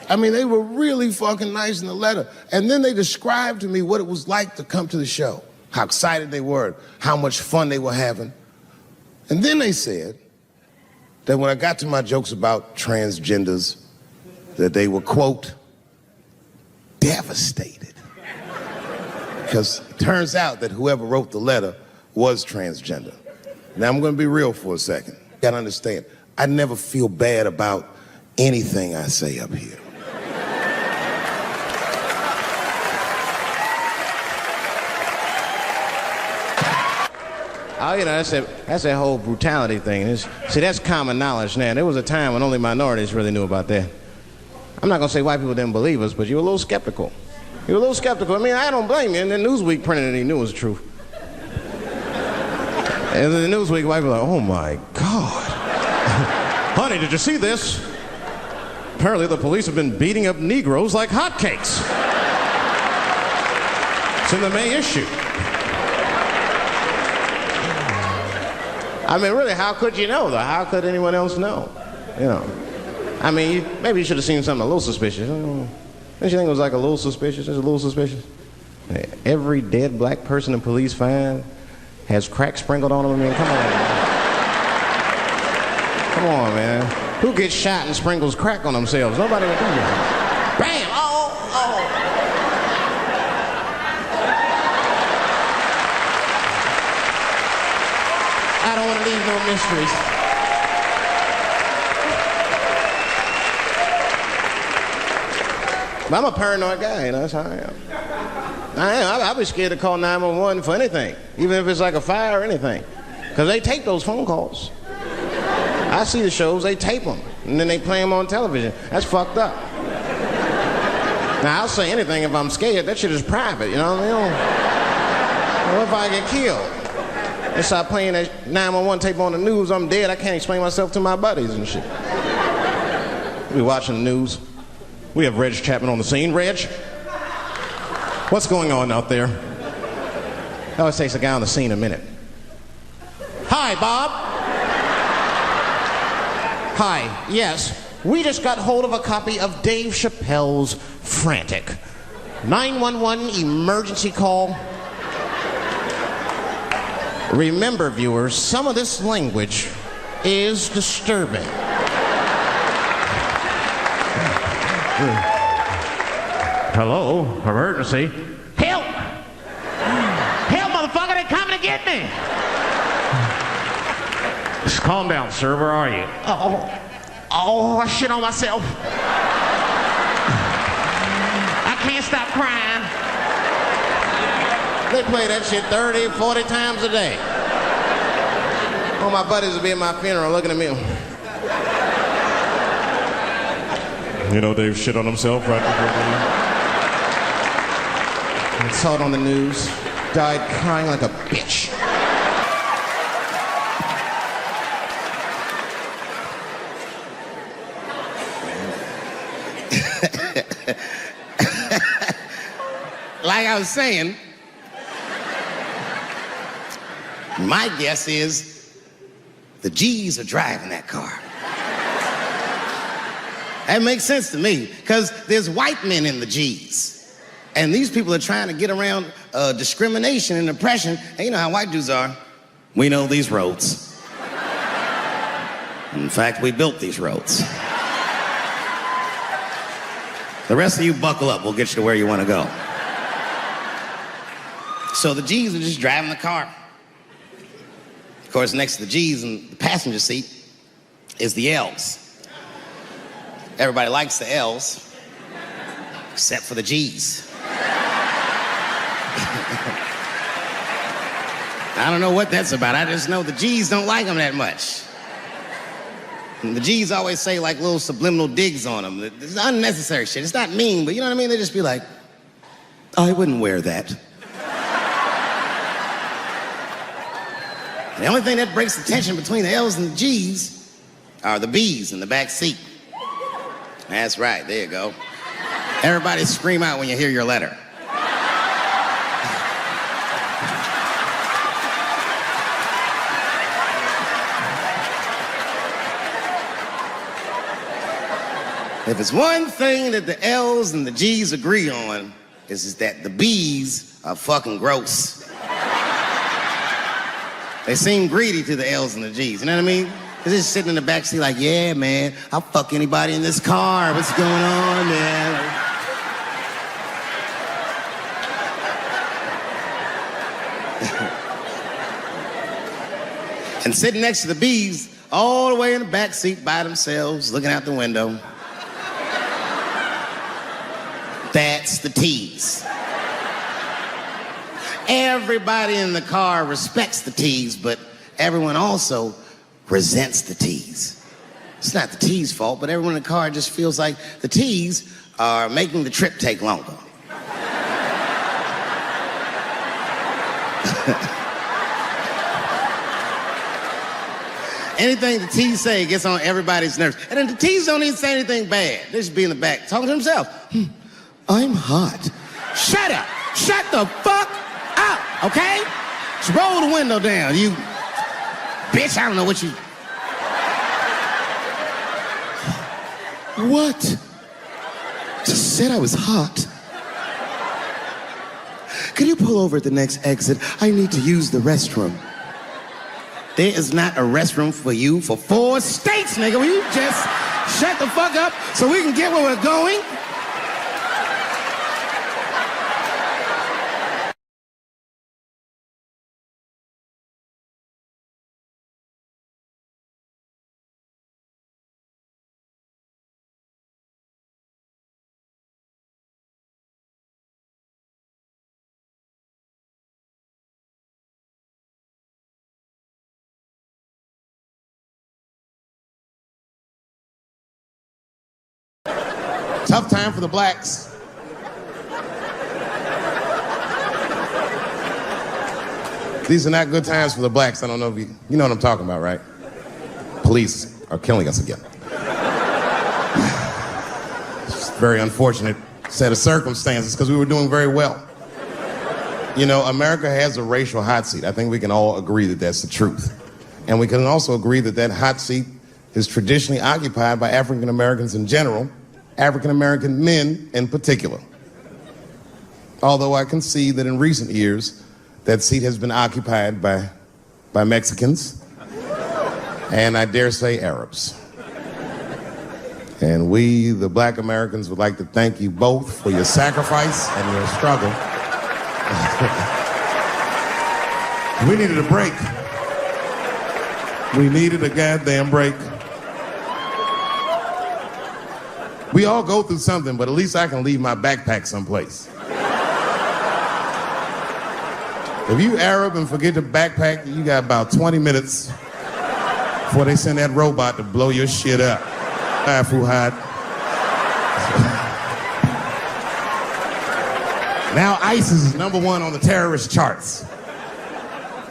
I mean, they were really fucking nice in the letter. And then they described to me what it was like to come to the show, how excited they were, how much fun they were having. And then they said that when I got to my jokes about transgenders, that they were, quote, devastated. Because it turns out that whoever wrote the letter was transgender. Now, I'm gonna be real for a second. You gotta understand, I never feel bad about anything I say up here. Oh, you know, that's that whole brutality thing. See, that's common knowledge now. There was a time when only minorities really knew about that. I'm not going to say white people didn't believe us, but you were a little skeptical. You were a little skeptical. I mean, I don't blame you. And then Newsweek printed it, he knew it was true. And then the Newsweek, white people were like, oh my God. Honey, did you see this? Apparently the police have been beating up Negroes like hotcakes. It's in the May issue. I mean, really, how could you know, though? How could anyone else know? You know. I mean, maybe you should have seen something a little suspicious. Don't you think it was like a little suspicious? It's a little suspicious. Every dead black person the police find has crack sprinkled on them. I mean, come on, man. Come on, man. Who gets shot and sprinkles crack on themselves? Nobody would do that. Bam! Oh! I don't want to leave no mysteries. But I'm a paranoid guy, you know, that's how I am. I'd be scared to call 911 for anything, even if it's like a fire or anything. Because they tape those phone calls. I see the shows, they tape them, and then they play them on television. That's fucked up. Now, I'll say anything if I'm scared. That shit is private, you know what I mean? What if I get killed? They start playing that 911 tape on the news, I'm dead, I can't explain myself to my buddies and shit. We watching the news. We have Reg Chapman on the scene. Reg, what's going on out there? It always takes a guy on the scene a minute. Hi, Bob. Hi, yes. We just got hold of a copy of Dave Chappelle's Frantic. 911 emergency call. Remember, viewers, some of this language is disturbing. Hello, emergency. Help! Help, motherfucker, they're coming to get me! Just calm down, sir. Where are you? Oh, I shit on myself. I can't stop crying. They play that shit 30, 40 times a day. All my buddies will be at my funeral looking at me. You know Dave shit on himself right before I saw it on the news. Died crying like a bitch. Like I was saying, my guess is the G's are driving that car. That makes sense to me, because there's white men in the G's. And these people are trying to get around discrimination and oppression. And you know how white dudes are. We know these roads. In fact, we built these roads. The rest of you buckle up, we'll get you to where you want to go. So the G's are just driving the car. Of course, next to the G's in the passenger seat is the L's. Everybody likes the L's, except for the G's. I don't know what that's about. I just know the G's don't like them that much. And the G's always say like little subliminal digs on them. It's unnecessary shit. It's not mean, but you know what I mean? They just be like, I wouldn't wear that. The only thing that breaks the tension between the L's and the G's are the B's in the back seat. That's right, there you go. Everybody scream out when you hear your letter. If it's one thing that the L's and the G's agree on, is that the B's are fucking gross. They seem greedy to the L's and the G's, you know what I mean? They're just sitting in the backseat like, yeah, man, I'll fuck anybody in this car. What's going on, man? And sitting next to the B's, all the way in the backseat by themselves, looking out the window. That's the T's. Everybody in the car respects the T's, but everyone also resents the T's. It's not the T's' fault, but everyone in the car just feels like the T's are making the trip take longer. Anything the T's say gets on everybody's nerves. And then the T's don't even say anything bad. They just be in the back talking to themselves. I'm hot. Shut up. Shut the fuck up, okay? Just roll the window down, you bitch. I don't know what you... What? Just said I was hot. Could you pull over at the next exit? I need to use the restroom. There is not a restroom for you for 4 states, nigga. Will you just shut the fuck up so we can get where we're going? Tough time for the blacks. These are not good times for the blacks. I don't know if you know what I'm talking about, right? Police are killing us again. It's a very unfortunate set of circumstances because we were doing very well. You know, America has a racial hot seat. I think we can all agree that that's the truth. And we can also agree that that hot seat is traditionally occupied by African Americans in general, African American men in particular. Although I can see that in recent years, that seat has been occupied by Mexicans, and I dare say Arabs. And we, the black Americans, would like to thank you both for your sacrifice and your struggle. We needed a break. We needed a goddamn break. We all go through something, but at least I can leave my backpack someplace. If you Arab and forget the backpack, you got about 20 minutes before they send that robot to blow your shit up. Fuhad. Now ISIS is #1 on the terrorist charts.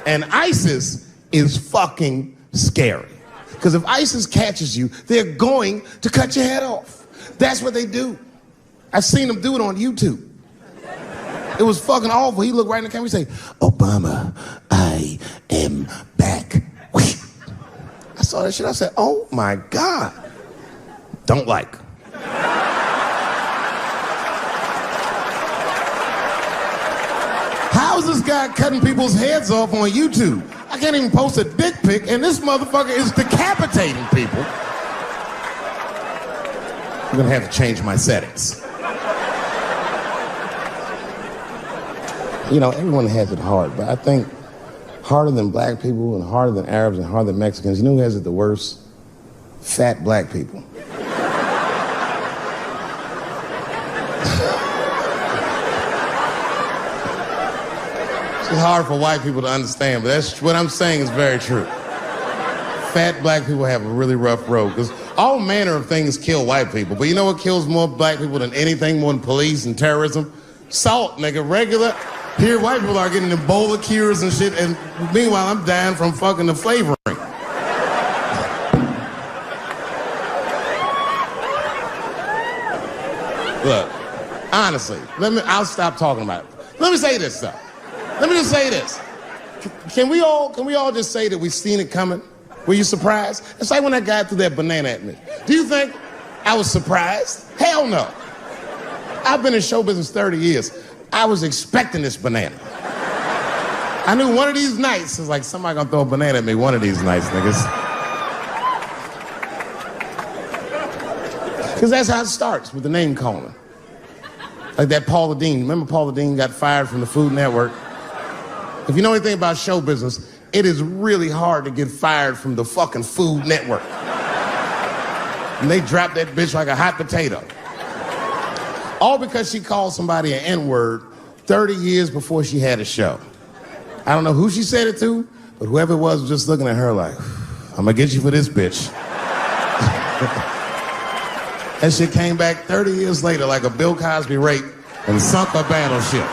And ISIS is fucking scary. Because if ISIS catches you, they're going to cut your head off. That's what they do. I've seen them do it on YouTube. It was fucking awful. He looked right in the camera and say, Obama, I am back. I saw that shit. I said, oh my God. Don't like. How is this guy cutting people's heads off on YouTube? I can't even post a dick pic, and this motherfucker is decapitating people. I'm gonna have to change my settings. You know, everyone has it hard, but I think harder than black people and harder than Arabs and harder than Mexicans, you know who has it the worst? Fat black people. It's hard for white people to understand, but that's what I'm saying is very true. Fat black people have a really rough road, because all manner of things kill white people, but you know what kills more black people than anything, more than police and terrorism? Salt, nigga, regular. Here, white people are getting Ebola cures and shit, and meanwhile, I'm dying from fucking the flavoring. Look, honestly, I'll stop talking about it. Let me say this, though. Let me just say this. Can we all just say that we've seen it coming? Were you surprised? It's like when that guy threw that banana at me. Do you think I was surprised. Hell no. I've been in show business 30 years. I was expecting this banana. I knew one of these nights, it's like somebody gonna throw a banana at me one of these nights, niggas. Because that's how it starts, with the name calling. Like that Paula Deen. Remember Paula Deen got fired from the Food Network? If you know anything about show business, it is really hard to get fired from the fucking Food Network. And they dropped that bitch like a hot potato. All because she called somebody an N-word 30 years before she had a show. I don't know who she said it to, but whoever it was just looking at her like, I'm gonna get you for this bitch. That shit came back 30 years later like a Bill Cosby rape and sunk a battleship.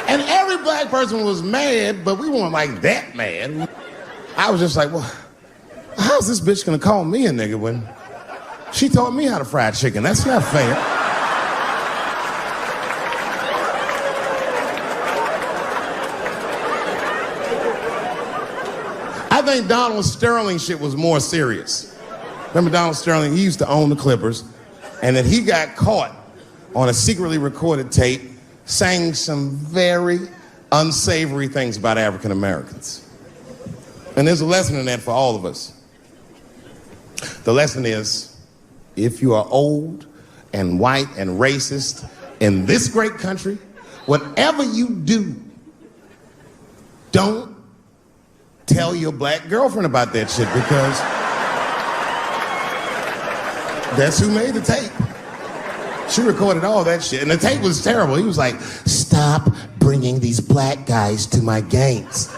And every black person was mad, but we weren't like that mad. I was just like, well, how's this bitch gonna call me a nigga when she taught me how to fry chicken? That's not fair. I think Donald Sterling shit was more serious. Remember Donald Sterling? He used to own the Clippers, and then he got caught on a secretly recorded tape saying some very unsavory things about African Americans. And there's a lesson in that for all of us. The lesson is, if you are old and white and racist in this great country, whatever you do, don't tell your black girlfriend about that shit, because that's who made the tape. She recorded all that shit, and the tape was terrible. He was like, stop bringing these black guys to my games.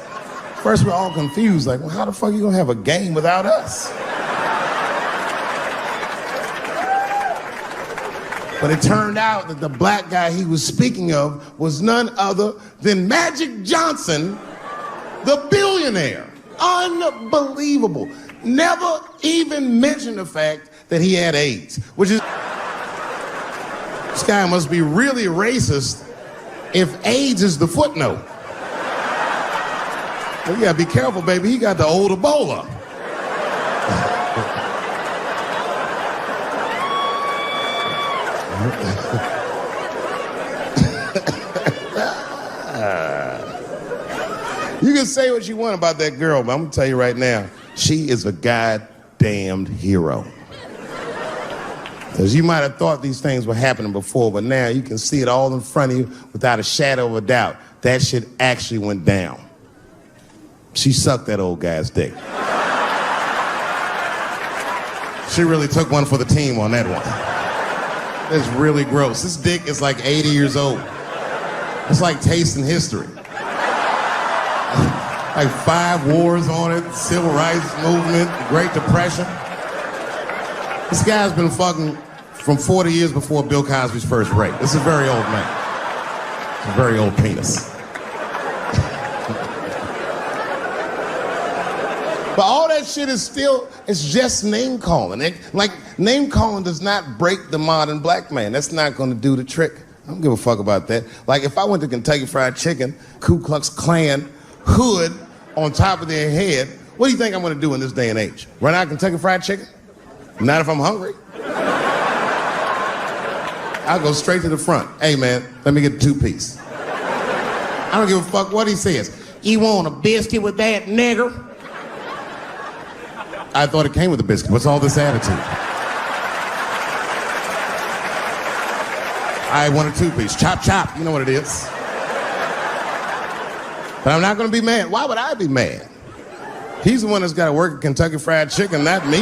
First, we're all confused, like, well, how the fuck are you gonna have a game without us? But it turned out that the black guy he was speaking of was none other than Magic Johnson, the billionaire. Unbelievable. Never even mentioned the fact that he had AIDS, which is... This guy must be really racist if AIDS is the footnote. Well, you gotta be careful, baby. He got the old Ebola. You can say what you want about that girl, but I'm gonna tell you right now, she is a goddamned hero. Because you might have thought these things were happening before, but now you can see it all in front of you without a shadow of a doubt. That shit actually went down. She sucked that old guy's dick. She really took one for the team on that one. That's really gross. This dick is like 80 years old. It's like tasting history. Like 5 wars on it, civil rights movement, the Great Depression. This guy's been fucking from 40 years before Bill Cosby's first rape. This is a very old man. A very old penis. But all that shit is still, it's just name calling. Name calling does not break the modern black man. That's not gonna do the trick. I don't give a fuck about that. Like if I went to Kentucky Fried Chicken, Ku Klux Klan, hood on top of their head, what do you think I'm gonna do in this day and age? Run out Kentucky Fried Chicken? Not if I'm hungry. I'll go straight to the front. Hey man, let me get a 2-piece. I don't give a fuck what he says. You want a biscuit with that, nigger? I thought it came with a biscuit. What's all this attitude? I want a 2-piece. Chop, chop. You know what it is. But I'm not going to be mad. Why would I be mad? He's the one that's got to work at Kentucky Fried Chicken, not me.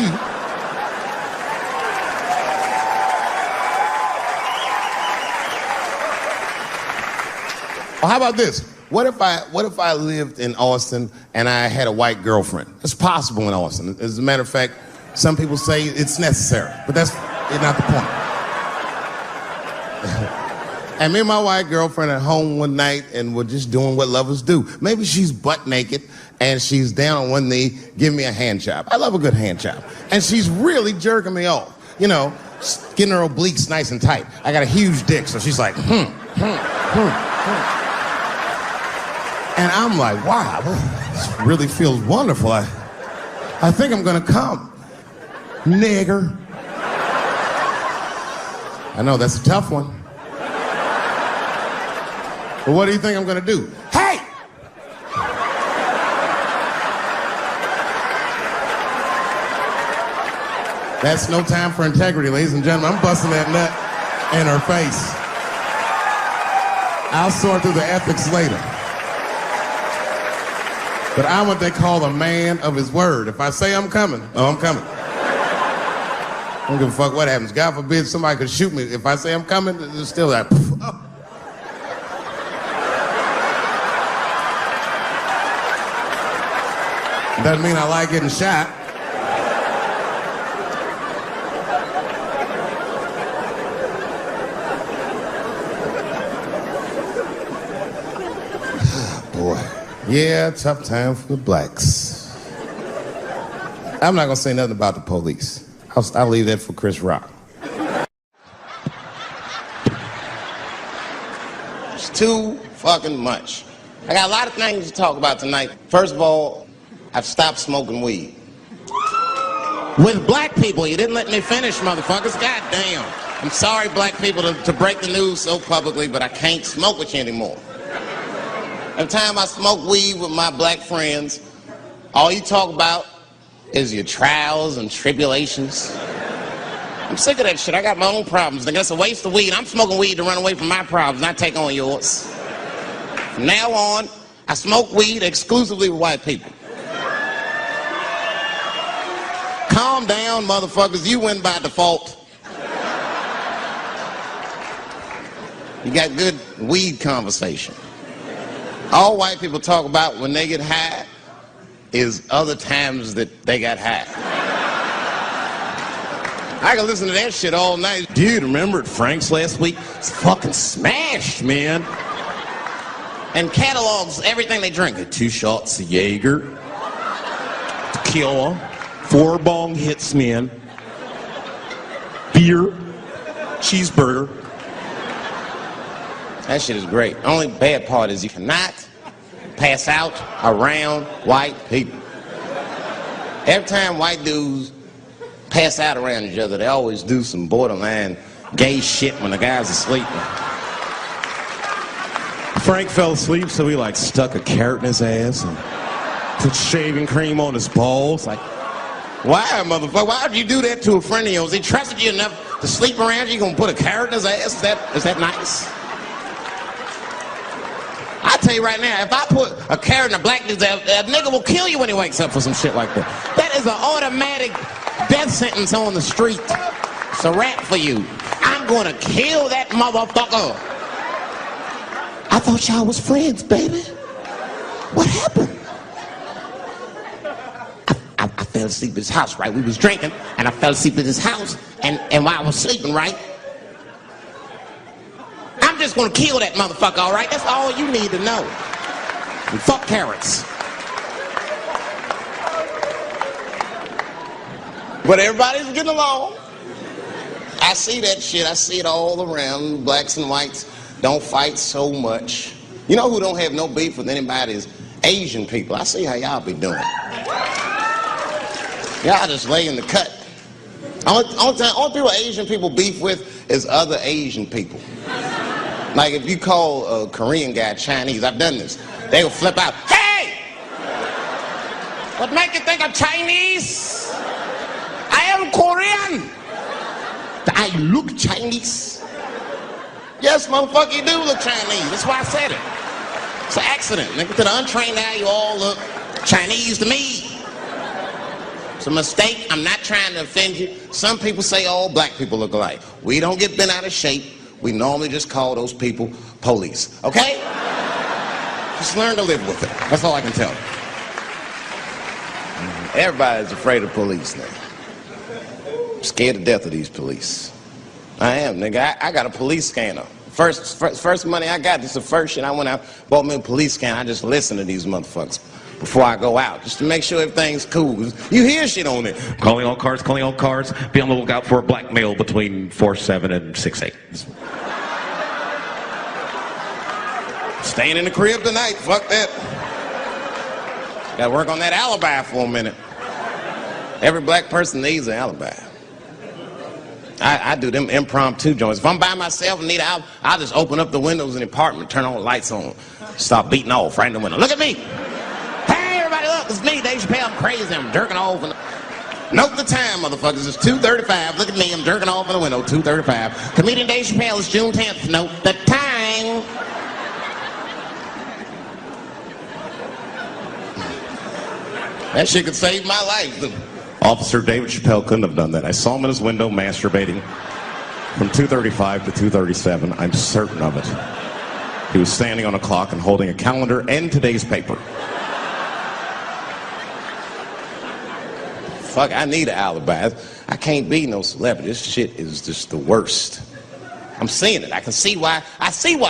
Well, how about this? What if I lived in Austin and I had a white girlfriend? It's possible in Austin. As a matter of fact, some people say it's necessary, but that's not the point. And me and my white girlfriend at home one night and we're just doing what lovers do. Maybe she's butt naked and she's down on one knee, giving me a hand job. I love a good hand job. And she's really jerking me off. You know, getting her obliques nice and tight. I got a huge dick, so she's like, And I'm like, wow, this really feels wonderful. I think I'm gonna come. Nigger. I know, that's a tough one. But what do you think I'm gonna do? Hey! That's no time for integrity, ladies and gentlemen. I'm busting that nut in her face. I'll sort through the ethics later. But I'm what they call a man of his word. If I say I'm coming, oh, I'm coming. I don't give a fuck what happens. God forbid somebody could shoot me. If I say I'm coming, it's still like, oh. Doesn't mean I like getting shot. Boy. Yeah, tough time for the blacks. I'm not gonna say nothing about the police. I'll leave that for Chris Rock. It's too fucking much. I got a lot of things to talk about tonight. First of all, I've stopped smoking weed. With black people, you didn't let me finish, motherfuckers. God damn. I'm sorry, black people, to break the news so publicly, but I can't smoke with you anymore. Every time I smoke weed with my black friends, all you talk about is your trials and tribulations. I'm sick of that shit. I got my own problems. Nigga, that's a waste of weed. I'm smoking weed to run away from my problems, not take on yours. From now on, I smoke weed exclusively with white people. Calm down, motherfuckers. You win by default. You got good weed conversation. All white people talk about when they get high is other times that they got high. I can listen to that shit all night. Dude, remember at Frank's last week? It's fucking smashed, man. And catalogs everything they drink. 2 shots of Jaeger, tequila, 4 bong hits, man, beer, cheeseburger. That shit is great. Only bad part is you cannot pass out around white people. Every time white dudes pass out around each other, they always do some borderline gay shit when the guy's asleep. Frank fell asleep, so he like stuck a carrot in his ass and put shaving cream on his balls. Like, why, motherfucker? Why would you do that to a friend of yours? He trusted you enough to sleep around you. You gonna put a carrot in his ass? Is that nice? I tell you right now, if I put a carrot in a black dude's ass, a nigga will kill you when he wakes up for some shit like that. That is an automatic death sentence on the street. It's a rap for you. I'm gonna kill that motherfucker. I thought y'all was friends, baby. What happened? I fell asleep at his house, right? We was drinking, and I fell asleep at his house, and while I was sleeping, right? I'm just gonna kill that motherfucker, all right? That's all you need to know. And fuck carrots. But everybody's getting along. I see that shit. I see it all around. Blacks and whites don't fight so much. You know who don't have no beef with anybody is Asian people. I see how y'all be doing. Y'all just lay in the cut. Only people Asian people beef with is other Asian people. Like if you call a Korean guy Chinese, I've done this. They will flip out. Hey! What make you think I'm Chinese? I am Korean. I look Chinese. Yes, motherfucker, you do look Chinese. That's why I said it. It's an accident. Nigga, to the untrained eye, you all look Chinese to me. It's a mistake. I'm not trying to offend you. Some people say all black people look alike. We don't get bent out of shape. We normally just call those people police. Okay? Just learn to live with it. That's all I can tell you. Everybody's afraid of police now. I'm scared to death of these police. I am, nigga. I got a police scanner. First money I got, this is the first shit I went out, bought me a police scanner. I just listen to these motherfuckers before I go out, just to make sure everything's cool. You hear shit on it. Calling all cars, be on the lookout for a black male between 4'7" and 6'8". Staying in the crib tonight, fuck that. Gotta work on that alibi for a minute. Every black person needs an alibi. I do them impromptu joints. If I'm by myself and need an alibi, I'll just open up the windows in the apartment, turn all the lights on, start beating off right in the window. Look at me. Hey, everybody, look, it's me, Dave Chappelle. I'm crazy. I'm jerking off. Note the time, motherfuckers. It's 2:35. Look at me. I'm jerking off in the window. 2:35. Comedian Dave Chappelle is June 10th. Note the time. That shit could save my life. Officer David Chappelle couldn't have done that. I saw him in his window masturbating from 2:35 to 2:37. I'm certain of it. He was standing on a clock and holding a calendar and today's paper. Fuck, I need an alibi. I can't be no celebrity. This shit is just the worst. I'm seeing it. I see why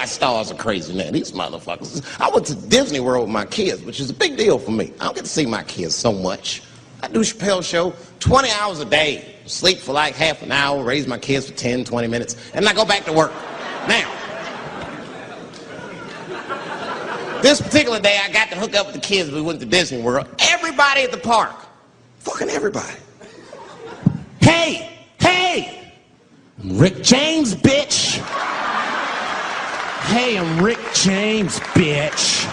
stars are crazy, man. These motherfuckers. I went to Disney World with my kids, which is a big deal for me. I don't get to see my kids so much. I do Chappelle show 20 hours a day. Sleep for like half an hour, raise my kids for 10, 20 minutes, and I go back to work. Now, this particular day, I got to hook up with the kids. We went to Disney World. Everybody at the park. Fucking everybody. Hey! I'm Rick James, bitch! Hey, I'm Rick James, bitch!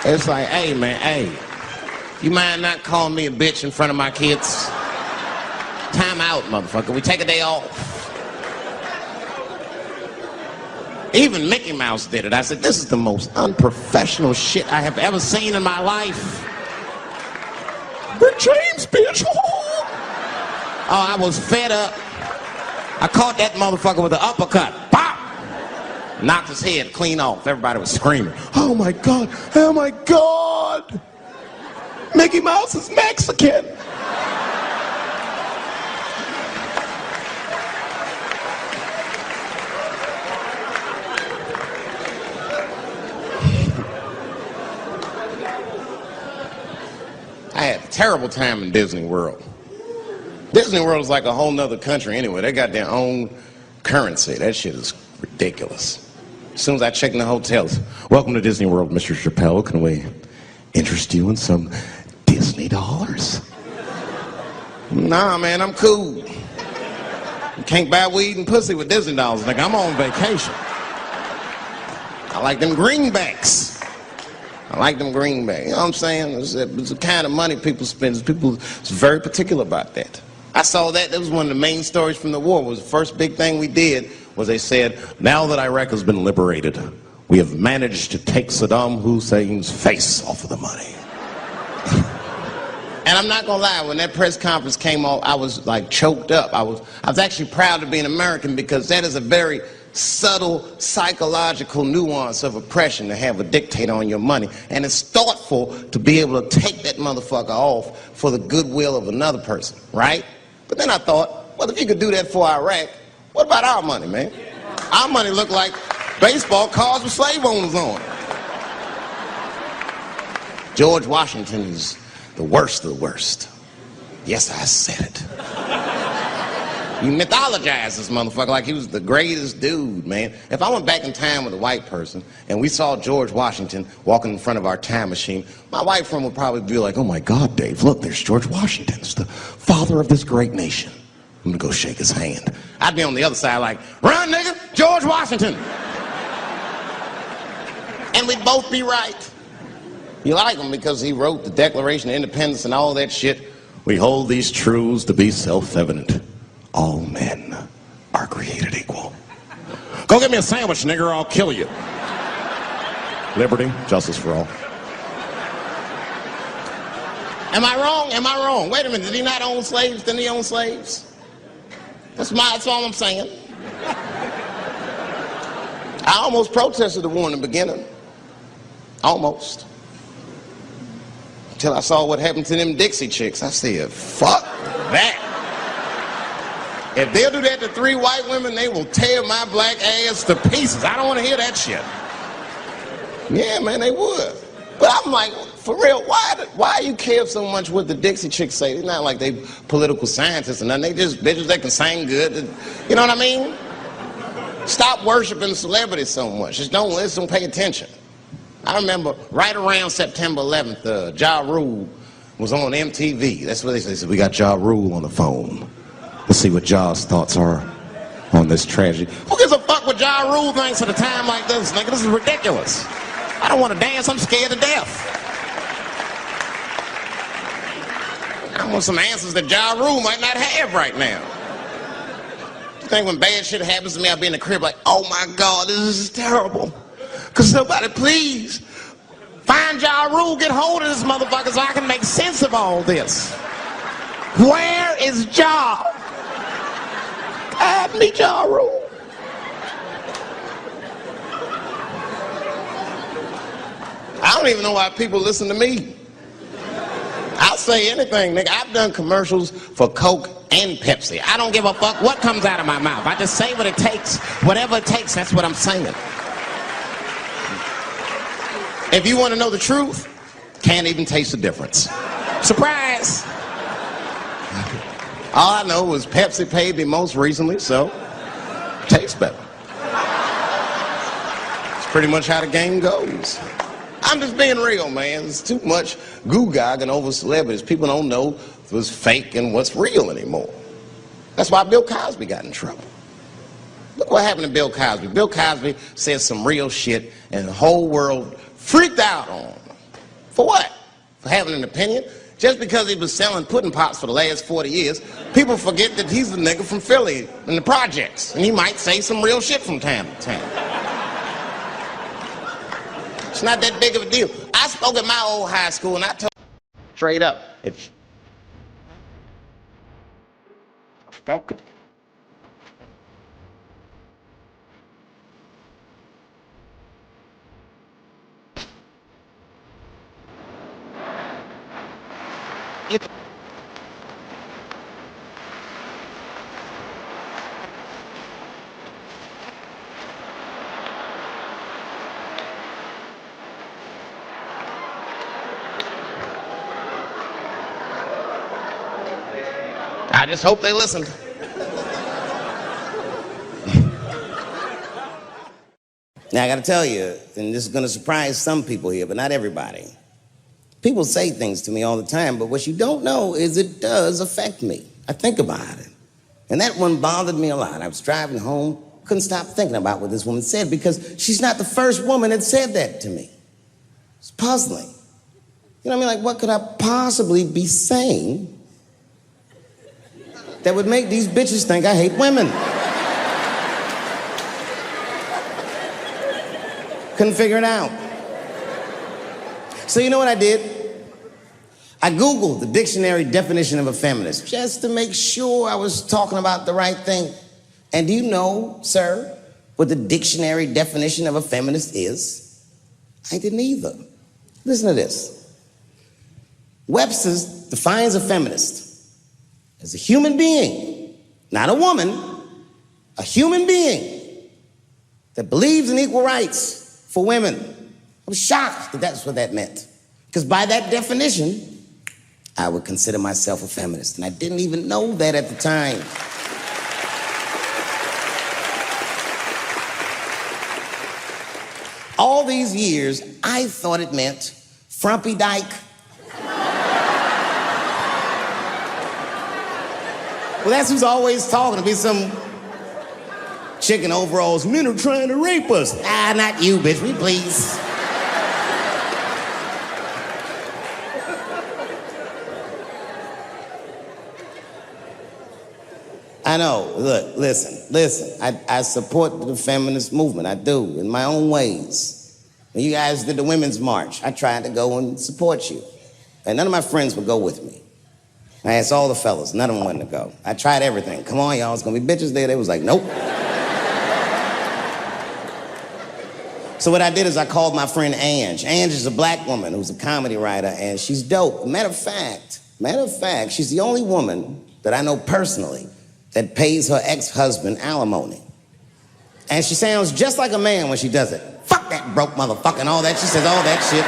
It's like, hey, man, hey. You mind not calling me a bitch in front of my kids? Time out, motherfucker. We take a day off. Even Mickey Mouse did it. I said, this is the most unprofessional shit I have ever seen in my life. Rick James, bitch. Oh, I was fed up. I caught that motherfucker with an uppercut. Pop! Knocked his head clean off. Everybody was screaming. Oh my God, oh my God. Mickey Mouse is Mexican. I had a terrible time in Disney World. Disney World is like a whole nother country anyway. They got their own currency. That shit is ridiculous. As soon as I check in the hotels, welcome to Disney World, Mr. Chappelle. Can we interest you in some Disney dollars? Nah, man, I'm cool. You can't buy weed and pussy with Disney dollars. Like, I'm on vacation. I like them greenbacks. You know what I'm saying? It's the kind of money people spend. People is very particular about that. I saw that. That was one of the main stories from the war. It was the first big thing we did was they said, now that Iraq has been liberated, we have managed to take Saddam Hussein's face off of the money. And I'm not gonna lie, when that press conference came off, I was like choked up. I was actually proud to be an American because that is a very subtle psychological nuance of oppression to have a dictator on your money. And it's thoughtful to be able to take that motherfucker off for the goodwill of another person, right? But then I thought, well, if you could do that for Iraq, what about our money, man? Our money looked like baseball cards with slave owners on. George Washington is the worst of the worst. Yes, I said it. You mythologize this motherfucker like he was the greatest dude, man. If I went back in time with a white person and we saw George Washington walking in front of our time machine, my white friend would probably be like, oh my God, Dave, look, there's George Washington. It's the father of this great nation. I'm gonna go shake his hand. I'd be on the other side like, run, nigga, George Washington. And we'd both be right. You like him because he wrote the Declaration of Independence and all that shit. We hold these truths to be self-evident. All men are created equal. Go get me a sandwich, nigger, or I'll kill you. Liberty, justice for all. Am I wrong? Am I wrong? Wait a minute, did he not own slaves? Didn't he own slaves? That's all I'm saying. I almost protested the war in the beginning. Almost. Until I saw what happened to them Dixie chicks. I said, fuck that. If they'll do that to 3 white women, they will tear my black ass to pieces. I don't want to hear that shit. Yeah, man, they would. But I'm like, for real, why you care so much what the Dixie chicks say? It's not like they political scientists or nothing. They just bitches that can sing good. You know what I mean? Stop worshiping celebrities so much. Just don't listen, pay attention. I remember right around September 11th, Ja Rule was on MTV. That's what they said. We got Ja Rule on the phone. Let's see what Ja's thoughts are on this tragedy. Who gives a fuck what Ja Rule thinks at a time like this, nigga? This is ridiculous. I don't want to dance. I'm scared to death. I want some answers that Ja Rule might not have right now. You think when bad shit happens to me, I'll be in the crib like, oh my God, this is terrible. Could somebody please find Ja Rule, get hold of this motherfucker so I can make sense of all this. Where is Ja? Guide me, Ja Rule. I don't even know why people listen to me. I'll say anything, nigga. I've done commercials for Coke and Pepsi. I don't give a fuck what comes out of my mouth. I just say what it takes. Whatever it takes, that's what I'm saying. If you want to know the truth, can't even taste the difference. Surprise! All I know was Pepsi paid me most recently, so tastes better. It's pretty much how the game goes. I'm just being real, man. There's too much goo-gagging over celebrities. People don't know what's fake and what's real anymore. That's why Bill Cosby got in trouble. Look what happened to Bill Cosby. Bill Cosby said some real shit and the whole world freaked out on him. For what? For having an opinion? Just because he was selling pudding pops for the last 40 years, people forget that he's the nigga from Philly in the projects, and he might say some real shit from time to time. It's not that big of a deal. I spoke at my old high school, and I told straight up, if I just hope they listened. Now, I gotta tell you, and this is gonna surprise some people here, but not everybody. People say things to me all the time, but what you don't know is it does affect me. I think about it. And that one bothered me a lot. I was driving home, couldn't stop thinking about what this woman said because she's not the first woman that said that to me. It's puzzling. You know what I mean? Like, what could I possibly be saying that would make these bitches think I hate women? Couldn't figure it out. So you know what I did? I Googled the dictionary definition of a feminist just to make sure I was talking about the right thing. And do you know, sir, what the dictionary definition of a feminist is? I didn't either. Listen to this. Webster's defines a feminist as a human being, not a woman, a human being that believes in equal rights for women. I was shocked that that's what that meant. Because by that definition, I would consider myself a feminist. And I didn't even know that at the time. All these years, I thought it meant frumpy dyke. Well, that's who's always talking. To be some chick in overalls. Men are trying to rape us. Ah, not you, bitch. Me, please. I know. Look, listen. I support the feminist movement. I do, in my own ways. When you guys did the Women's March, I tried to go and support you. And none of my friends would go with me. I asked all the fellas, none of them wanted to go. I tried everything. Come on, y'all, it's gonna be bitches there. They was like, nope. So what I did is I called my friend Ange. Ange is a black woman who's a comedy writer, and she's dope. Matter of fact, she's the only woman that I know personally that pays her ex-husband alimony. And she sounds just like a man when she does it. Fuck that broke motherfucker and all that. She says all that shit.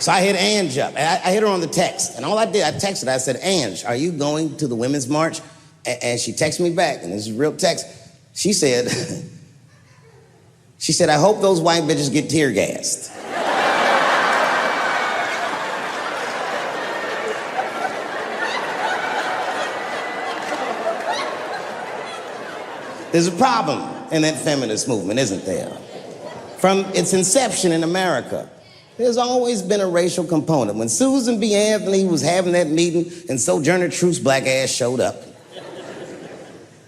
So I hit Ange up, and I hit her on the text. And all I did, I texted her, I said, Ange, are you going to the Women's March? And she texted me back, and this is a real text. She said, I hope those white bitches get tear gassed. There's a problem in that feminist movement, isn't there? From its inception in America, there's always been a racial component. When Susan B. Anthony was having that meeting and Sojourner Truth's black ass showed up,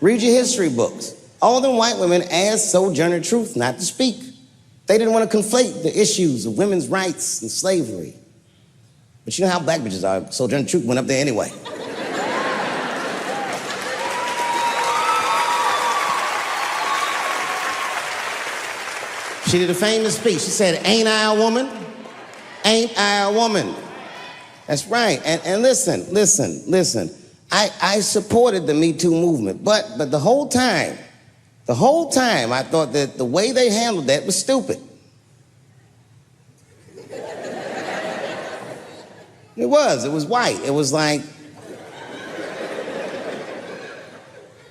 read your history books. All them white women asked Sojourner Truth not to speak. They didn't want to conflate the issues of women's rights and slavery. But you know how black bitches are. Sojourner Truth went up there anyway. She did a famous speech. She said, "Ain't I a woman? Ain't I a woman?" That's right. And listen. I supported the Me Too movement, but the whole time, I thought that the way they handled that was stupid. It was white. It was like,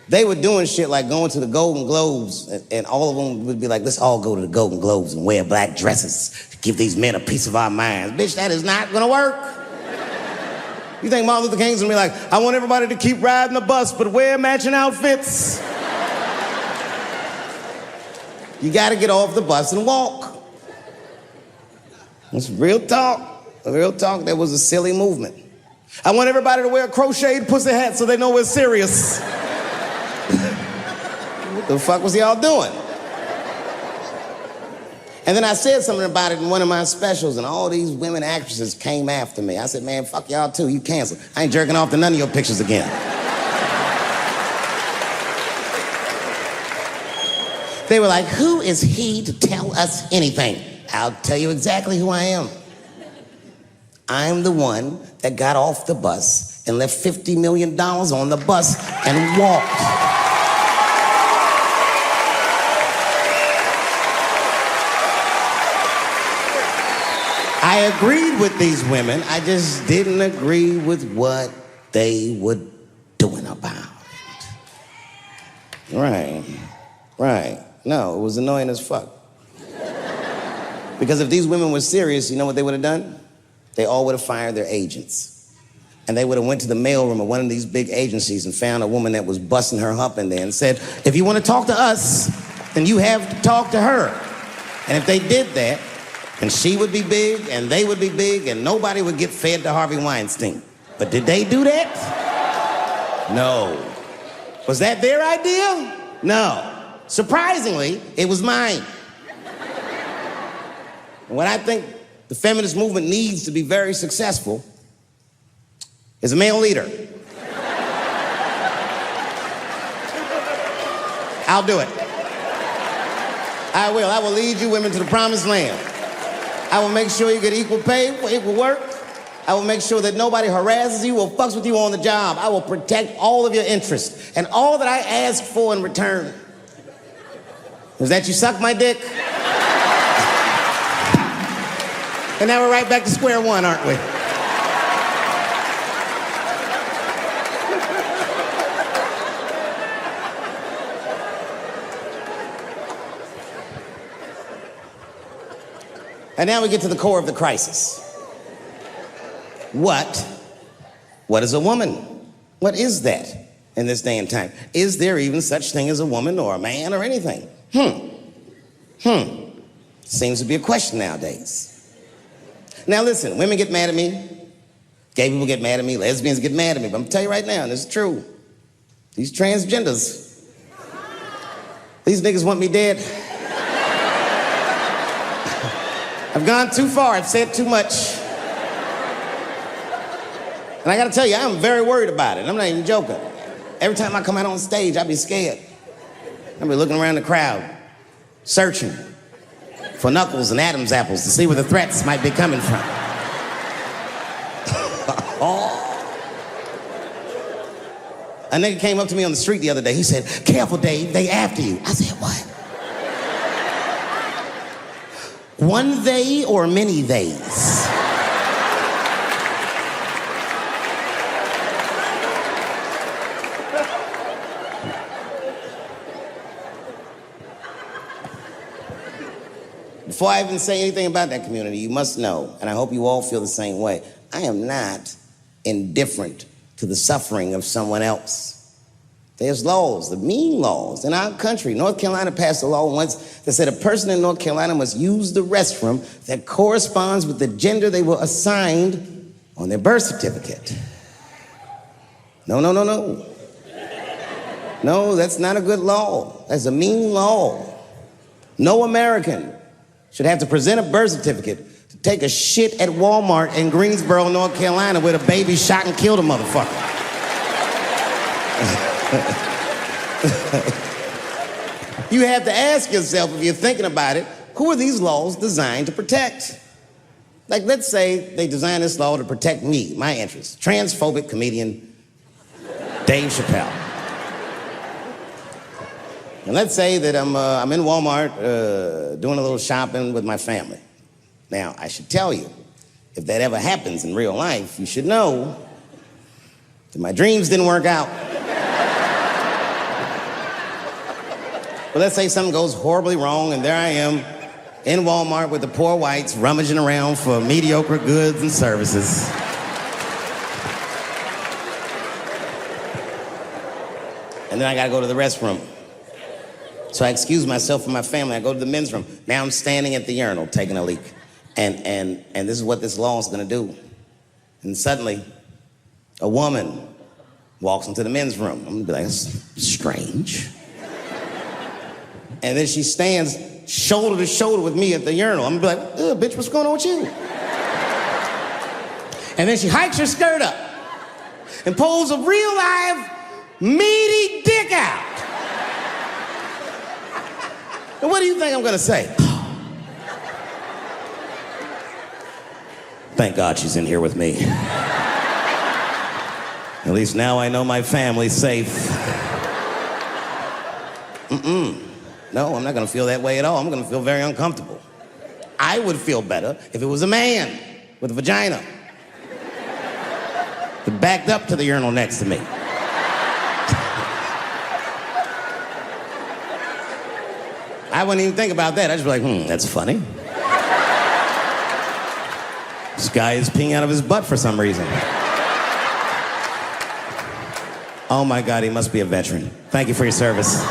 they were doing shit like going to the Golden Globes, and all of them would be like, let's all go to the Golden Globes and wear black dresses to give these men a piece of our minds. Bitch, that is not gonna work. You think Martin Luther King's gonna be like, I want everybody to keep riding the bus, but wear matching outfits? You gotta get off the bus and walk. It's real talk. Real talk, that was a silly movement. I want everybody to wear a crocheted pussy hat so they know we're serious. What the fuck was y'all doing? And then I said something about it in one of my specials, and all these women actresses came after me. I said, man, fuck y'all too, you canceled. I ain't jerking off to none of your pictures again. They were like, who is he to tell us anything? I'll tell you exactly who I am. I'm the one that got off the bus and left $50 million on the bus and walked. I agreed with these women. I just didn't agree with what they were doing about it. Right. No, it was annoying as fuck. Because if these women were serious, you know what they would have done? They all would have fired their agents. And they would have went to the mailroom of one of these big agencies and found a woman that was busting her hump in there and said, if you want to talk to us, then you have to talk to her. And if they did that, then she would be big and they would be big and nobody would get fed to Harvey Weinstein. But did they do that? No. Was that their idea? No. Surprisingly, it was mine. And what I think the feminist movement needs to be very successful is a male leader. I'll do it. I will. I will lead you women to the promised land. I will make sure you get equal pay for equal work. I will make sure that nobody harasses you or fucks with you on the job. I will protect all of your interests. And all that I ask for in return is that you suck my dick. And now we're right back to square one, aren't we? And now we get to the core of the crisis. What is a woman? What is that in this day and time? Is there even such thing as a woman or a man or anything? Seems to be a question nowadays. Now listen, women get mad at me, gay people get mad at me, lesbians get mad at me, but I'm gonna tell you right now, and this is true, these transgenders, these niggas want me dead. I've gone too far, I've said too much. And I gotta tell you, I'm very worried about it, I'm not even joking. Every time I come out on stage, I be scared. I be looking around the crowd, searching for knuckles and Adam's apples to see where the threats might be coming from. A nigga came up to me on the street the other day. He said, careful, Dave, they after you. I said, what? One they or many theys? Before I even say anything about that community, you must know, and I hope you all feel the same way, I am not indifferent to the suffering of someone else. There's laws, the mean laws in our country. North Carolina passed a law once that said a person in North Carolina must use the restroom that corresponds with the gender they were assigned on their birth certificate. No. No, that's not a good law. That's a mean law. No American should have to present a birth certificate to take a shit at Walmart in Greensboro, North Carolina, where the baby shot and killed a motherfucker. You have to ask yourself, if you're thinking about it, who are these laws designed to protect? Like, let's say they designed this law to protect me, my interests. Transphobic comedian Dave Chappelle. And let's say that I'm in Walmart doing a little shopping with my family. Now, I should tell you, if that ever happens in real life, you should know that my dreams didn't work out. But let's say something goes horribly wrong, and there I am in Walmart with the poor whites rummaging around for mediocre goods and services. And then I gotta go to the restroom. So I excuse myself from my family. I go to the men's room. Now I'm standing at the urinal taking a leak. And this is what this law is gonna do. And suddenly, a woman walks into the men's room. I'm gonna be like, that's strange. And then she stands shoulder to shoulder with me at the urinal. I'm gonna be like, bitch, what's going on with you? And then she hikes her skirt up and pulls a real live meaty dick out. And what do you think I'm gonna say? Thank God she's in here with me. At least now I know my family's safe. No, I'm not gonna feel that way at all. I'm gonna feel very uncomfortable. I would feel better if it was a man with a vagina that backed up to the urinal next to me. I wouldn't even think about that. I'd just be like, that's funny. This guy is peeing out of his butt for some reason. Oh my God, he must be a veteran. Thank you for your service.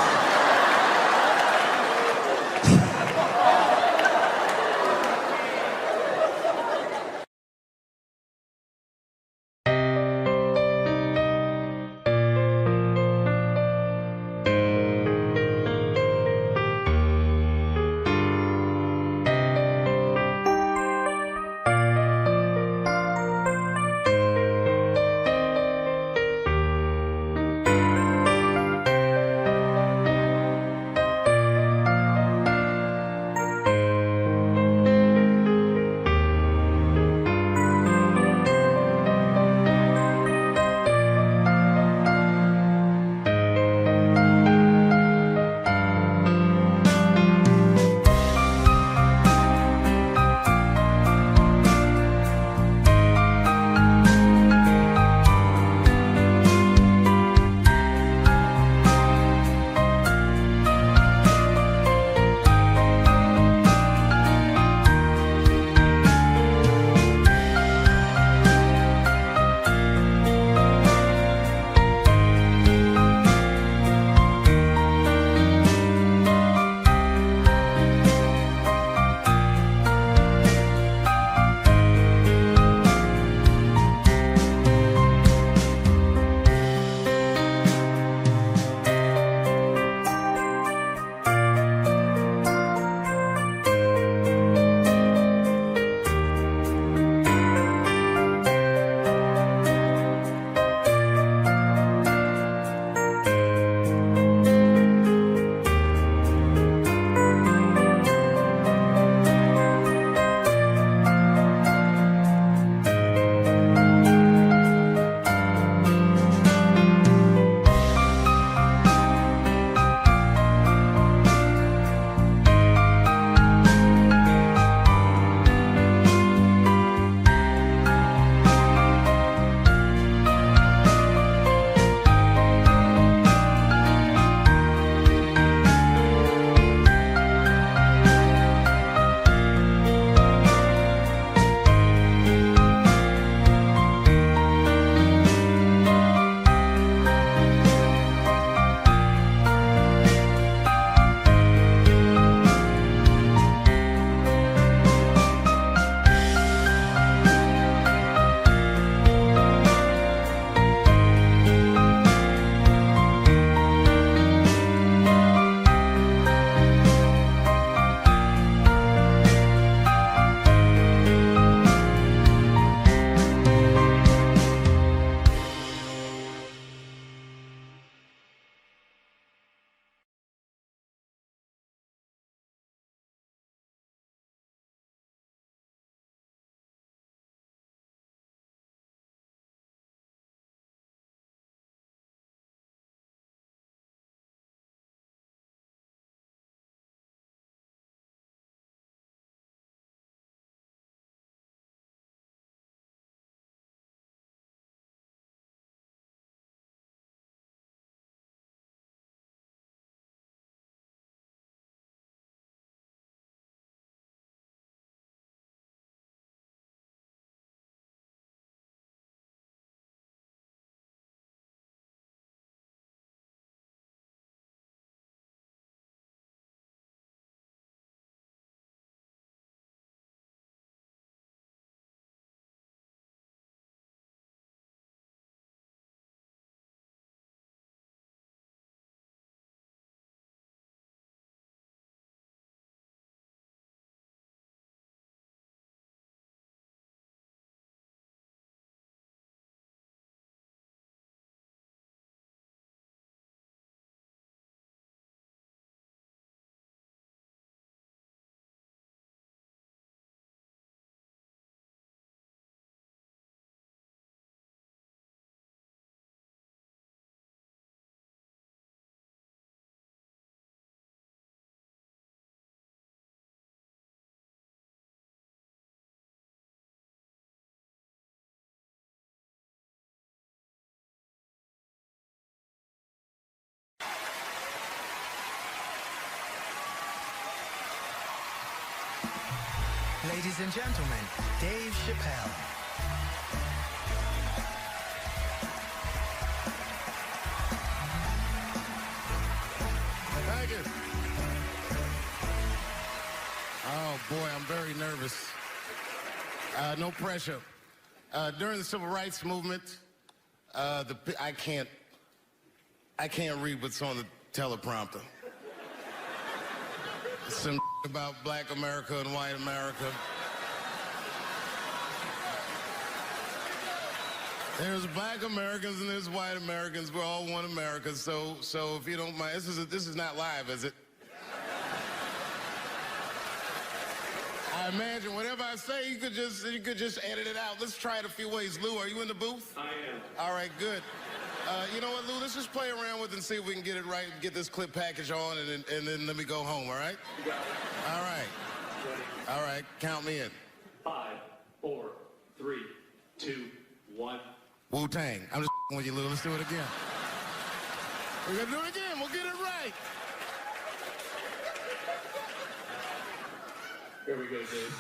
Ladies and gentlemen, Dave Chappelle. Thank you. Oh boy, I'm very nervous. No pressure. During the civil rights movement, I can't read what's on the teleprompter. Some about black America and white America. There's black Americans and there's white Americans. We're all one America. So if you don't mind, this is not live, is it? I imagine whatever I say, you could just edit it out. Let's try it a few ways. Lou, are you in the booth? I am. All right, good. You know what, Lou? Let's just play around with it and see if we can get it right, get this clip package on, and then let me go home, all right? You got it. All right. Ready? All right, count me in. 5, 4, 3, 2, 1. Wu-Tang. I'm just with you, Lou. Let's do it again. We're gonna do it again. We'll get it right. Here we go, Dave.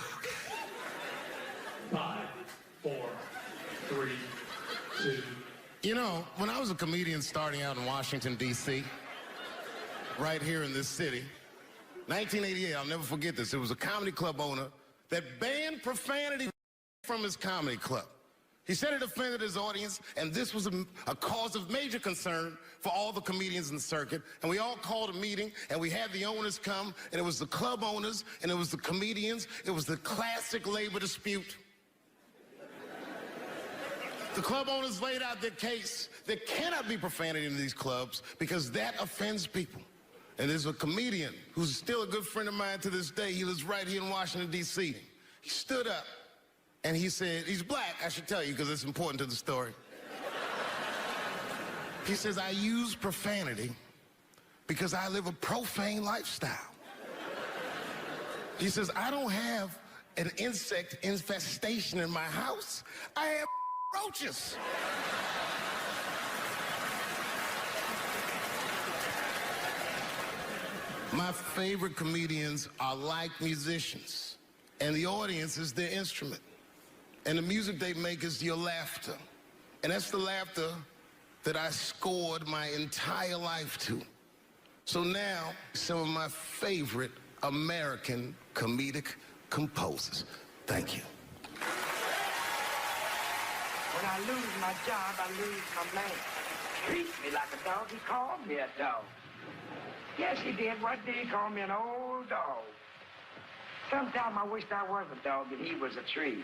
5, 4, 3, 2. You know, when I was a comedian starting out in Washington, D.C., right here in this city, 1988, I'll never forget this. It was a comedy club owner that banned profanity from his comedy club. He said it offended his audience, and this was a cause of major concern for all the comedians in the circuit. And we all called a meeting, and we had the owners come, and it was the club owners, and it was the comedians. It was the classic labor dispute. The club owners laid out their case. There cannot be profanity in these clubs because that offends people. And there's a comedian who's still a good friend of mine to this day. He lives right here in Washington, D.C. He stood up and he said, he's black, I should tell you, because it's important to the story. He says, I use profanity because I live a profane lifestyle. He says, I don't have an insect infestation in my house. I have roaches. My favorite comedians are like musicians, and the audience is their instrument. And the music they make is your laughter. And that's the laughter that I scored my entire life to. So now, some of my favorite American comedic composers. Thank you. When I lose my job, I lose my man. Treats me like a dog. He called me a dog. Yes, he did. What did he call me? An old dog. Sometimes I wished I was a dog and he was a tree.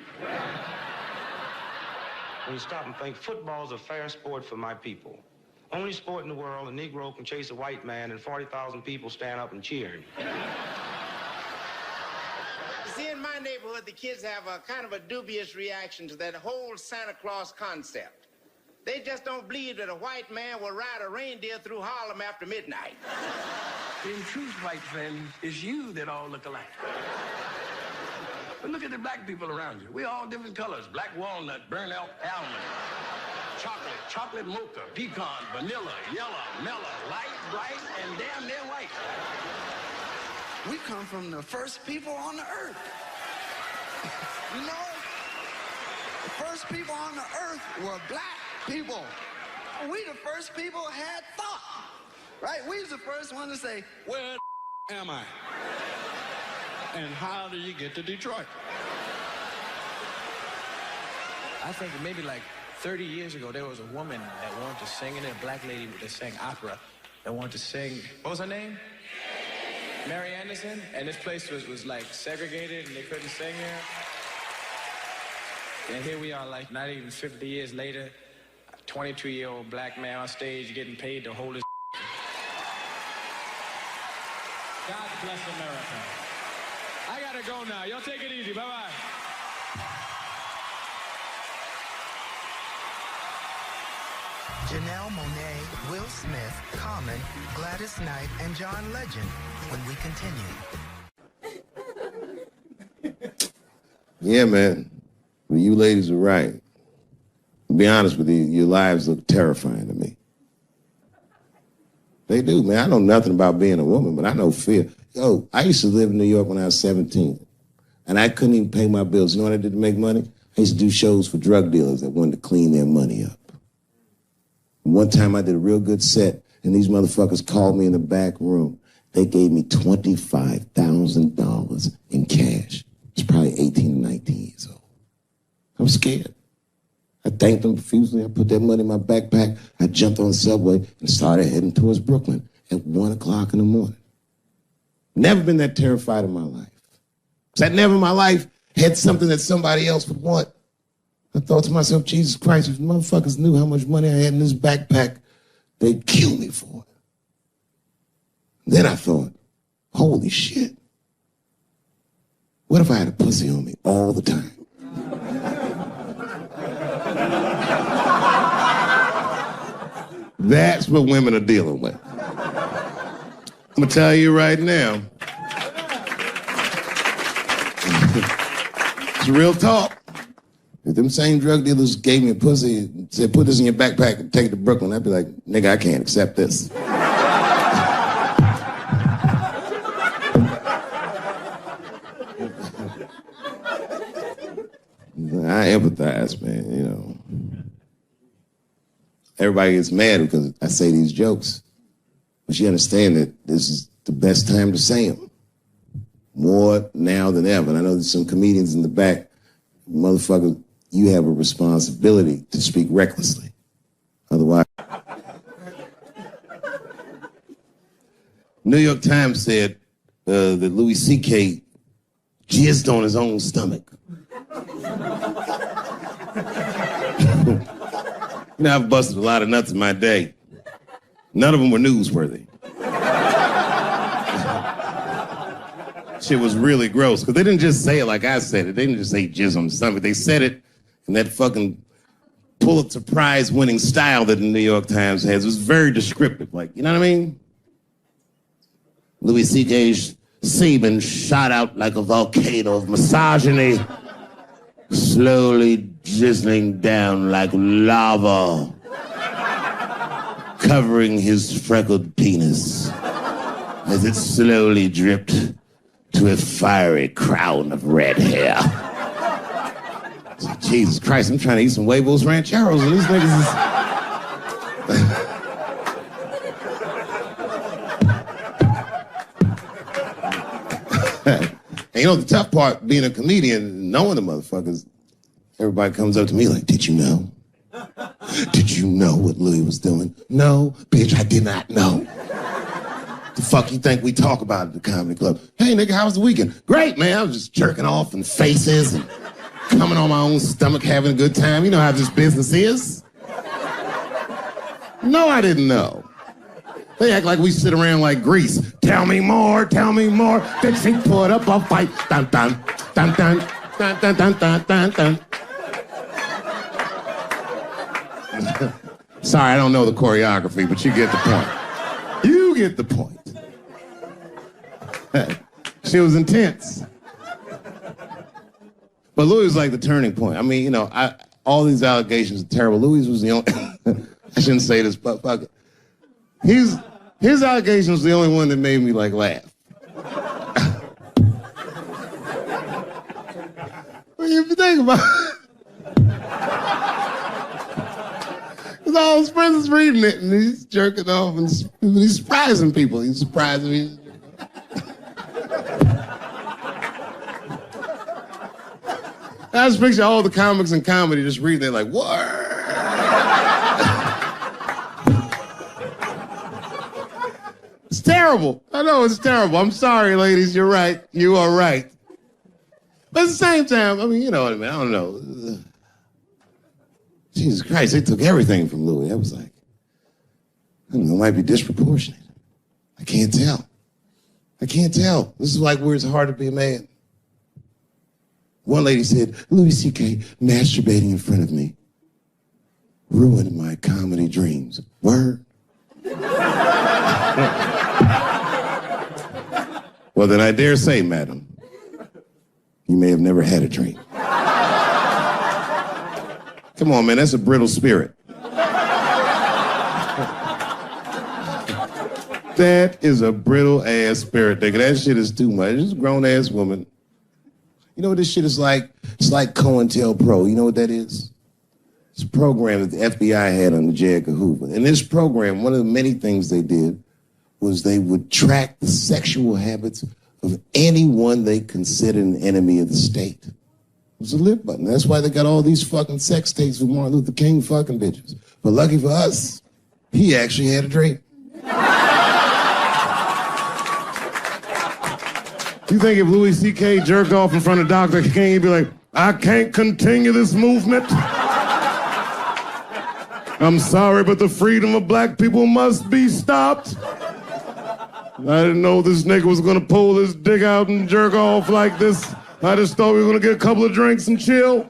When you stop and think, football's a fair sport for my people. Only sport in the world a Negro can chase a white man and 40,000 people stand up and cheer him. See, in my neighborhood, the kids have a kind of a dubious reaction to that whole Santa Claus concept. They just don't believe that a white man will ride a reindeer through Harlem after midnight. In truth, white friend, it's you that all look alike. But look at the black people around you. We all different colors. Black walnut, burnt elk, almond, chocolate mocha, pecan, vanilla, yellow, mellow, light, bright, and damn near white. We come from the first people on the earth. You know, the first people on the earth were black people. We the first people had thought, right? We was the first one to say, where the am I? And how do you get to Detroit? I think maybe like 30 years ago, there was a woman that wanted to sing, and a black lady that sang opera that wanted to sing. What was her name? Mary Anderson. And this place was like segregated, and they couldn't sing here. And here we are, like not even 50 years later, a 22-year-old black man on stage getting paid to hold his. God bless America. I gotta go now. Y'all take it easy. Bye-bye. Janelle Monáe, Will Smith, Common, Gladys Knight, and John Legend when we continue. Yeah, man. Well, you ladies are right. To be honest with you, your lives look terrifying to me. They do, man. I know nothing about being a woman, but I know fear. Yo, I used to live in New York when I was 17. And I couldn't even pay my bills. You know what I did to make money? I used to do shows for drug dealers that wanted to clean their money up. One time I did a real good set, and these motherfuckers called me in the back room. They gave me $25,000 in cash. I was probably 18 or 19 years old. I was scared. I thanked them profusely. I put that money in my backpack. I jumped on the subway and started heading towards Brooklyn at 1 o'clock in the morning. Never been that terrified in my life. Because I never in my life had something that somebody else would want. I thought to myself, Jesus Christ, if motherfuckers knew how much money I had in this backpack, they'd kill me for it. Then I thought, holy shit. What if I had a pussy on me all the time? That's what women are dealing with. I'm gonna tell you right now. It's real talk. If them same drug dealers gave me a pussy and said, put this in your backpack and take it to Brooklyn, I'd be like, nigga, I can't accept this. I empathize, man, you know. Everybody gets mad because I say these jokes. But you understand that this is the best time to say them. More now than ever. And I know there's some comedians in the back. Motherfucker, you have a responsibility to speak recklessly. Otherwise. New York Times said that Louis C.K. jizzed on his own stomach. You know, I've busted a lot of nuts in my day. None of them were newsworthy. Shit was really gross, because they didn't just say it like I said it. They didn't just say jizz on the stomach. They said it in that fucking Pulitzer Prize winning style that the New York Times has. It was very descriptive, like, you know what I mean? Louis C.K.'s semen shot out like a volcano of misogyny, slowly drizzling down like lava, covering his freckled penis as it slowly dripped to a fiery crown of red hair. Jesus Christ, I'm trying to eat some huevos rancheros and these niggas is... And you know the tough part, being a comedian, knowing the motherfuckers, everybody comes up to me like, did you know? Did you know what Louis was doing? No, bitch, I did not know. The fuck you think we talk about at the comedy club? Hey, nigga, how was the weekend? Great, man. I was just jerking off in faces and coming on my own stomach, having a good time. You know how this business is. No, I didn't know. They act like we sit around like Grease. Tell me more, tell me more. Dixie put up a fight. Dun, dun, dun, dun, dun, dun, dun, dun, dun, dun. Sorry, I don't know the choreography, but you get the point. You get the point. She was intense. But Louis was like the turning point. I mean, you know, all these allegations are terrible. Louis was the only... I shouldn't say this, but fuck it. His allegation was the only one that made me, like, laugh. Well, if you think about it, because all his friends is reading it, and he's jerking off, and he's surprising people. He's surprising me. I just picture all the comics in comedy just reading it like, what? It's terrible. I know it's terrible. I'm sorry, ladies. You're right. You are right. But at the same time, I mean, you know what I mean? I don't know. Jesus Christ, they took everything from Louis. I was like, I don't know, it might be disproportionate. I can't tell. I can't tell. This is like where it's hard to be a man. One lady said, Louis C.K. masturbating in front of me ruined my comedy dreams. Word? Well, then I dare say, madam, you may have never had a dream. Come on, man, that's a brittle spirit. That is a brittle-ass spirit, nigga. That shit is too much. This is a grown-ass woman. You know what this shit is like? It's like COINTELPRO. You know what that is? It's a program that the FBI had under J. Edgar Hoover. In this program, one of the many things they did was they would track the sexual habits of anyone they considered an enemy of the state. It was a live button. That's why they got all these fucking sex tapes with Martin Luther King fucking bitches. But lucky for us, he actually had a dream. You think if Louis C.K. jerked off in front of Dr. King, he'd be like, I can't continue this movement? I'm sorry, but the freedom of black people must be stopped. I didn't know this nigga was gonna pull his dick out and jerk off like this. I just thought we were gonna get a couple of drinks and chill.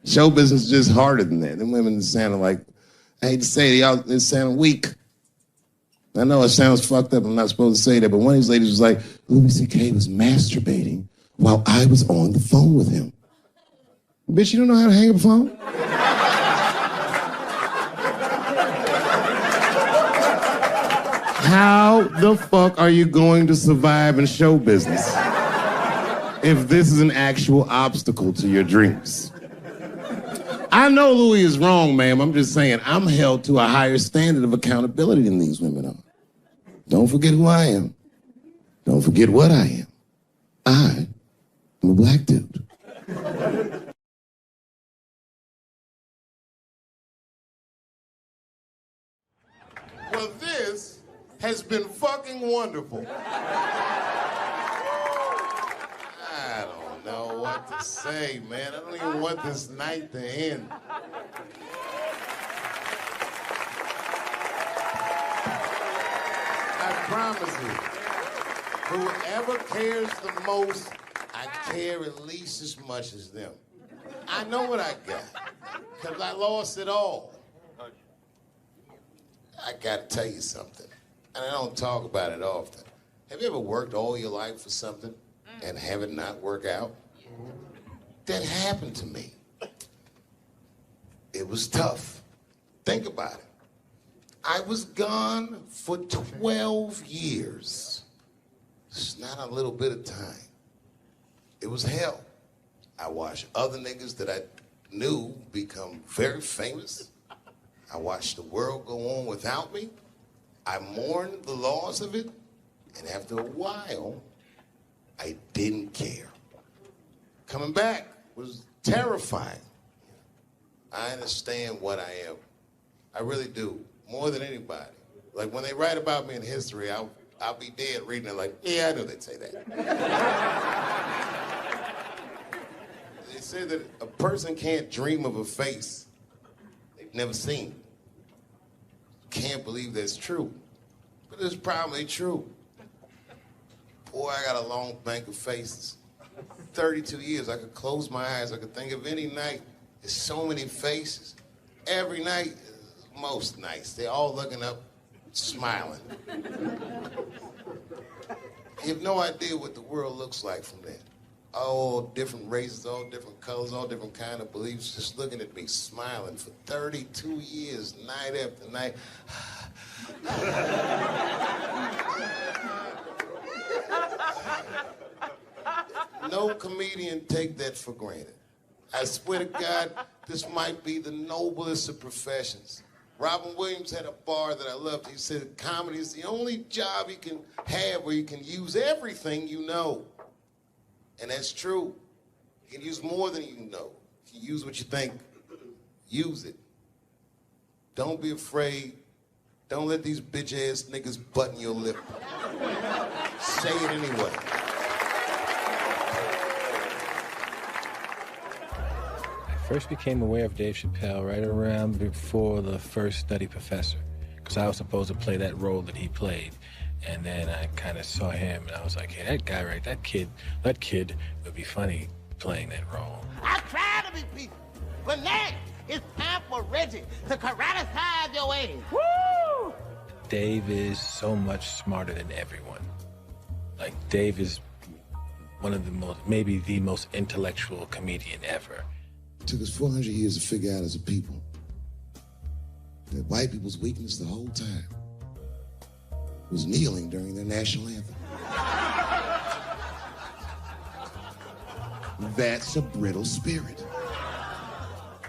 Show business is just harder than that. Them women sounded like, I hate to say it, y'all, they sound weak. I know it sounds fucked up, I'm not supposed to say that, but one of these ladies was like, Louis C.K. was masturbating while I was on the phone with him. Bitch, you don't know how to hang up a phone? How the fuck are you going to survive in show business if this is an actual obstacle to your dreams? I know Louis is wrong, ma'am. I'm just saying I'm held to a higher standard of accountability than these women are. Don't forget who I am. Don't forget what I am. I am a black dude. Well, this has been fucking wonderful. I don't know what to say, man. I don't even want this night to end. I promise you, whoever cares the most, I care at least as much as them. I know what I got, because I lost it all. I gotta tell you something, and I don't talk about it often. Have you ever worked all your life for something and have it not work out? That happened to me. It was tough. Think about it. I was gone for 12 years. It's not a little bit of time. It was hell. I watched other niggas that I knew become very famous. I watched the world go on without me. I mourned the loss of it. And after a while, I didn't care. Coming back was terrifying. I understand what I am. I really do, more than anybody. Like when they write about me in history, I'll be dead reading it like, yeah, I know they'd say that. They say that a person can't dream of a face they've never seen. Can't believe that's true, but it's probably true. Boy, I got a long bank of faces. 32 years, I could close my eyes, I could think of any night. There's so many faces. Every night, most nights, they're all looking up, smiling. You have no idea what the world looks like from there. All different races, all different colors, all different kind of beliefs, just looking at me, smiling for 32 years, night after night. No comedian take that for granted. I swear to God, this might be the noblest of professions. Robin Williams had a bar that I loved. He said, comedy is the only job you can have where you can use everything you know. And that's true. You can use more than you know. You can use what you think. Use it. Don't be afraid. Don't let these bitch-ass niggas button your lip. Say it anyway. I first became aware of Dave Chappelle right around before the first Nutty Professor, because I was supposed to play that role that he played. And then I kind of saw him, and I was like, hey, that guy, right, that kid would be funny playing that role. I try to be peaceful, but next it's time for Reggie to karate-size your ass. Woo! Dave is so much smarter than everyone. Like, Dave is one of the most, maybe the most intellectual comedian ever. It took us 400 years to figure out as a people that white people's weakness the whole time was kneeling during their national anthem. That's a brittle spirit.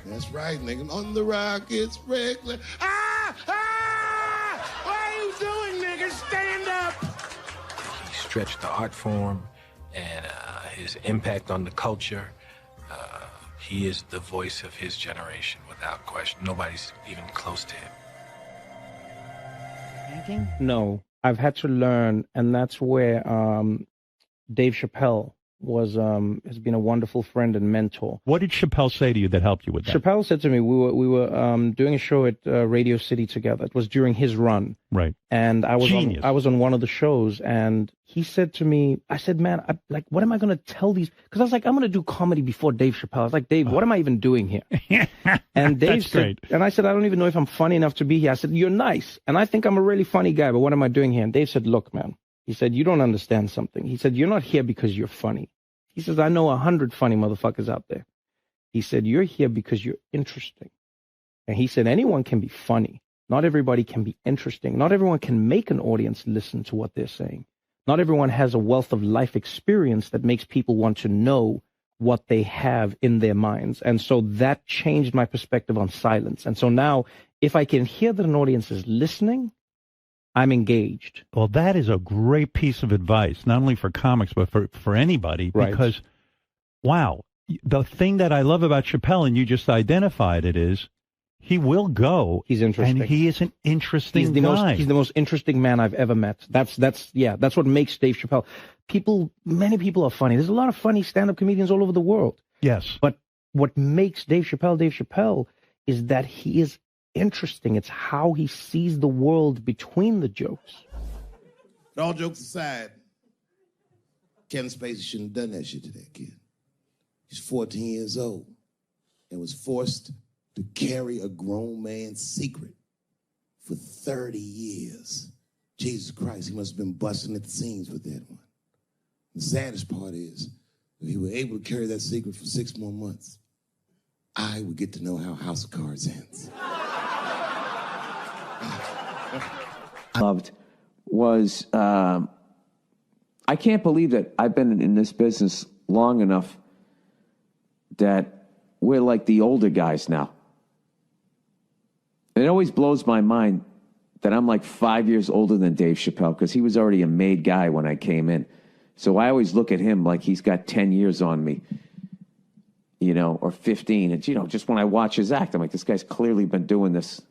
That's right, nigga. On the rock, it's regular. Ah! Ah! What are you doing, nigga? Stand up! He stretched the art form and his impact on the culture. He is the voice of his generation, without question. Nobody's even close to him. Thinking? No, I've had to learn, and that's where Dave Chappelle has been a wonderful friend and mentor. What did Chappelle say to you that helped you with that? Chappelle said to me, we were doing a show at Radio City together. It was during his run. Right. And I was on one of the shows, and he said to me, I said, man, what am I going to tell these? Because I was like, I'm going to do comedy before Dave Chappelle. I was like, Dave, what am I even doing here? And Dave said, and I said, I don't even know if I'm funny enough to be here. I said, you're nice, and I think I'm a really funny guy, but what am I doing here? And Dave said, look, man. He said, you don't understand something. He said, you're not here because you're funny. He says, I know 100 funny motherfuckers out there. He said, you're here because you're interesting. And he said, anyone can be funny. Not everybody can be interesting. Not everyone can make an audience listen to what they're saying. Not everyone has a wealth of life experience that makes people want to know what they have in their minds. And so that changed my perspective on silence. And so now, if I can hear that an audience is listening, I'm engaged. Well, that is a great piece of advice, not only for comics, but for anybody. Right. Because, wow, the thing that I love about Chappelle, and you just identified it, is he will go. He's interesting. And he is an interesting guy. He's the most interesting man I've ever met. That's what makes Dave Chappelle. Many people are funny. There's a lot of funny stand-up comedians all over the world. Yes. But what makes Dave Chappelle is that he is interesting. It's how he sees the world between the jokes. But all jokes aside, Kevin Spacey shouldn't have done that shit to that kid. He's 14 years old and was forced to carry a grown man's secret for 30 years. Jesus Christ, he must have been busting at the seams with that one. The saddest part is, if he were able to carry that secret for 6 more months, I would get to know how House of Cards ends. Loved was, I can't believe that I've been in this business long enough that we're like the older guys now. It always blows my mind that I'm like 5 years older than Dave Chappelle, because he was already a made guy when I came in. So I always look at him like he's got 10 years on me, or 15. And, just when I watch his act, I'm like, this guy's clearly been doing this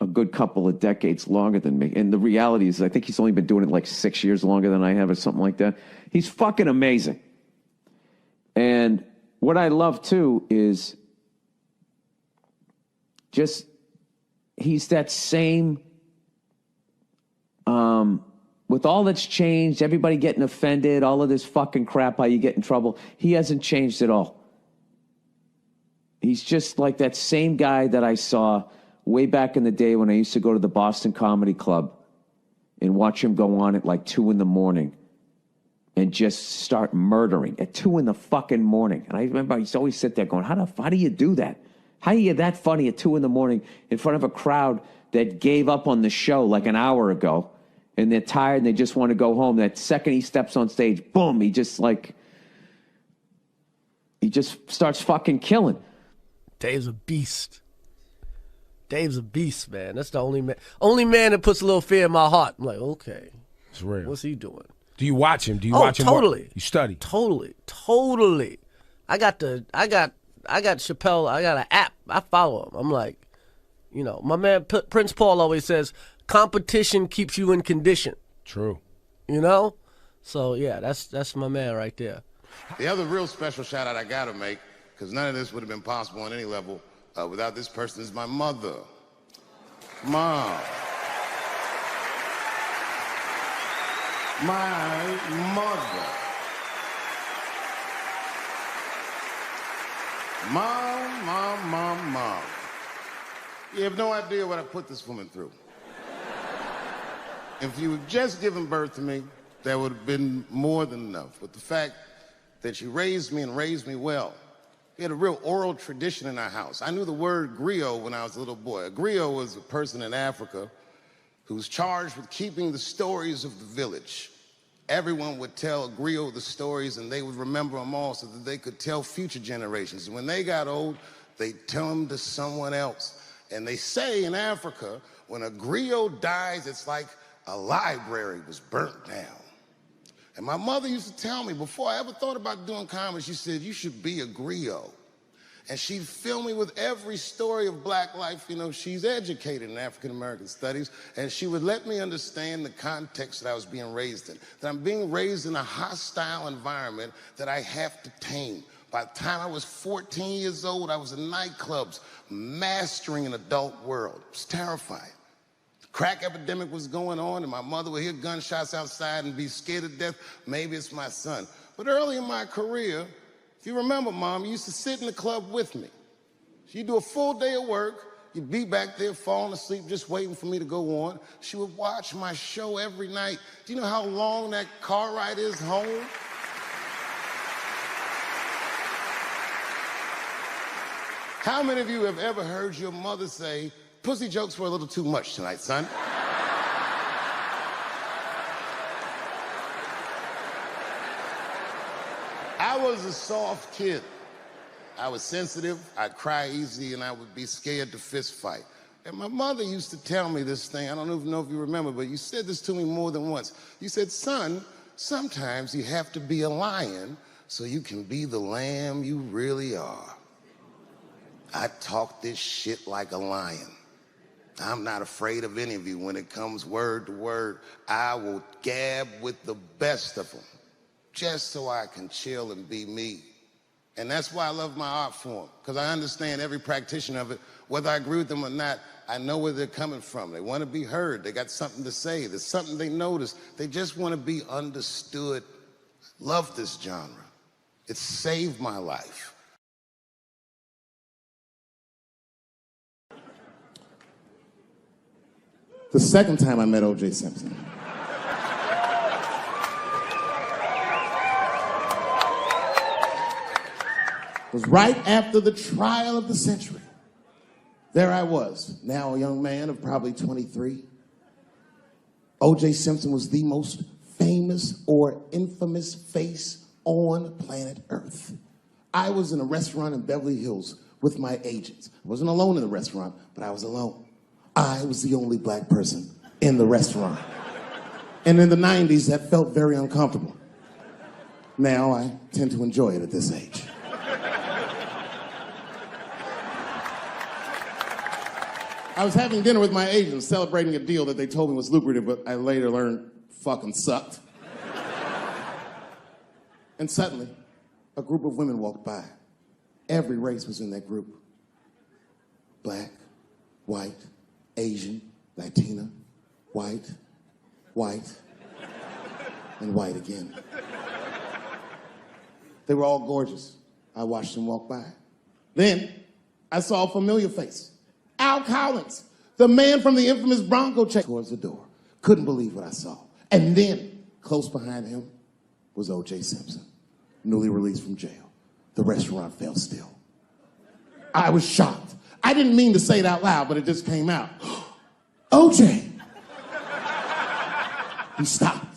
a good couple of decades longer than me. And the reality is, I think he's only been doing it like 6 years longer than I have or something like that. He's fucking amazing. And what I love, too, is just he's that same, with all that's changed, everybody getting offended, all of this fucking crap, how you get in trouble, he hasn't changed at all. He's just like that same guy that I saw way back in the day when I used to go to the Boston Comedy Club and watch him go on at like 2 a.m. and just start murdering at 2 a.m. And I remember I used to always sit there going, how do you do that? How are you that funny at 2 a.m. in front of a crowd that gave up on the show like an hour ago, and they're tired and they just want to go home? That second he steps on stage, boom, he just starts fucking killing. Dave's a beast. Dave's a beast, man. That's the only man that puts a little fear in my heart. I'm like, okay, it's real. What's he doing? Do you watch him? Do you watch him? Totally. You study? Totally. I got Chappelle. I got an app. I follow him. I'm like, my man Prince Paul always says, competition keeps you in condition. True. So yeah, that's my man right there. The other real special shout out I gotta make, because none of this would have been possible on any level without this person, is my mother. Mom. My mother. Mom. You have no idea what I put this woman through. If you had just given birth to me, that would have been more than enough. But the fact that she raised me and raised me well, we had a real oral tradition in our house. I knew the word griot when I was a little boy. A griot was a person in Africa who was charged with keeping the stories of the village. everyone would tell a griot the stories and they would remember them all so that they could tell future generations. And when they got old, they'd tell them to someone else. And they say in Africa, when a griot dies, it's like a library was burnt down. And my mother used to tell me, before I ever thought about doing comedy, she said, you should be a griot. And she'd fill me with every story of black life. You know, she's educated in African American studies, and she would let me understand the context that I was being raised in. That I'm being raised in a hostile environment that I have to tame. By the time I was 14 years old, I was in nightclubs, mastering an adult world. It was terrifying. The crack epidemic was going on, and my mother would hear gunshots outside and be scared to death. Maybe it's my son. But early in my career, if you remember, Mom, you used to sit in the club with me. She'd do a full day of work. You'd be back there falling asleep, just waiting for me to go on. She would watch my show every night. Do you know how long that car ride is home? How many of you have ever heard your mother say, pussy jokes were a little too much tonight, son? I was a soft kid. I was sensitive, I'd cry easy, and I would be scared to fist fight. And my mother used to tell me this thing, I don't even know if you remember, but you said this to me more than once. You said, son, sometimes you have to be a lion so you can be the lamb you really are. I talk this shit like a lion. I'm not afraid of any of you. When it comes word to word, I will gab with the best of them, just so I can chill and be me. And that's why I love my art form, because I understand every practitioner of it. Whether I agree with them or not, I know where they're coming from. They want to be heard. They got something to say. There's something they notice. They just want to be understood. Love this genre. It saved my life. The second time I met O.J. Simpson, was right after the trial of the century. There I was, now a young man of probably 23. O.J. Simpson was the most famous or infamous face on planet Earth. I was in a restaurant in Beverly Hills with my agents. I wasn't alone in the restaurant, but I was alone. I was the only black person in the restaurant. And in the 90s, that felt very uncomfortable. Now I tend to enjoy it at this age. I was having dinner with my agents, celebrating a deal that they told me was lucrative, but I later learned fucking sucked. And suddenly, a group of women walked by. Every race was in that group. Black, white, Asian, Latina, white, and white again. They were all gorgeous. I watched them walk by. Then, I saw a familiar face. Al Collins, the man from the infamous Bronco check, towards the door. Couldn't believe what I saw. And then, close behind him, was O.J. Simpson, newly released from jail. The restaurant fell still. I was shocked. I didn't mean to say it out loud, but it just came out. O.J. He stopped,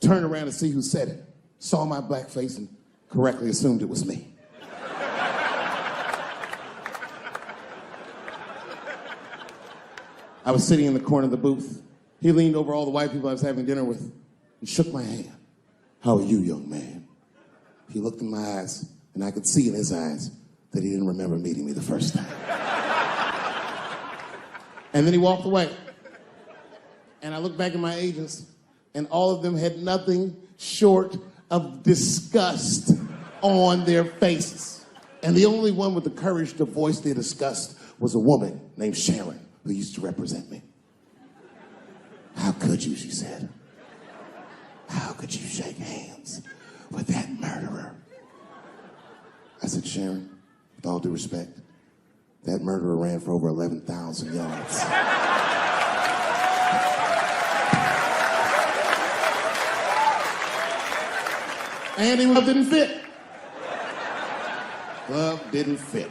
turned around to see who said it, saw my black face, and correctly assumed it was me. I was sitting in the corner of the booth. He leaned over all the white people I was having dinner with and shook my hand. How are you, young man? He looked in my eyes, and I could see in his eyes that he didn't remember meeting me the first time. And then he walked away. And I looked back at my agents, and all of them had nothing short of disgust on their faces. And the only one with the courage to voice their disgust was a woman named Sharon, who used to represent me. How could you, she said. How could you shake hands with that murderer? I said, Sharon, with all due respect, that murderer ran for over 11,000 yards. And he didn't fit. Glove didn't fit.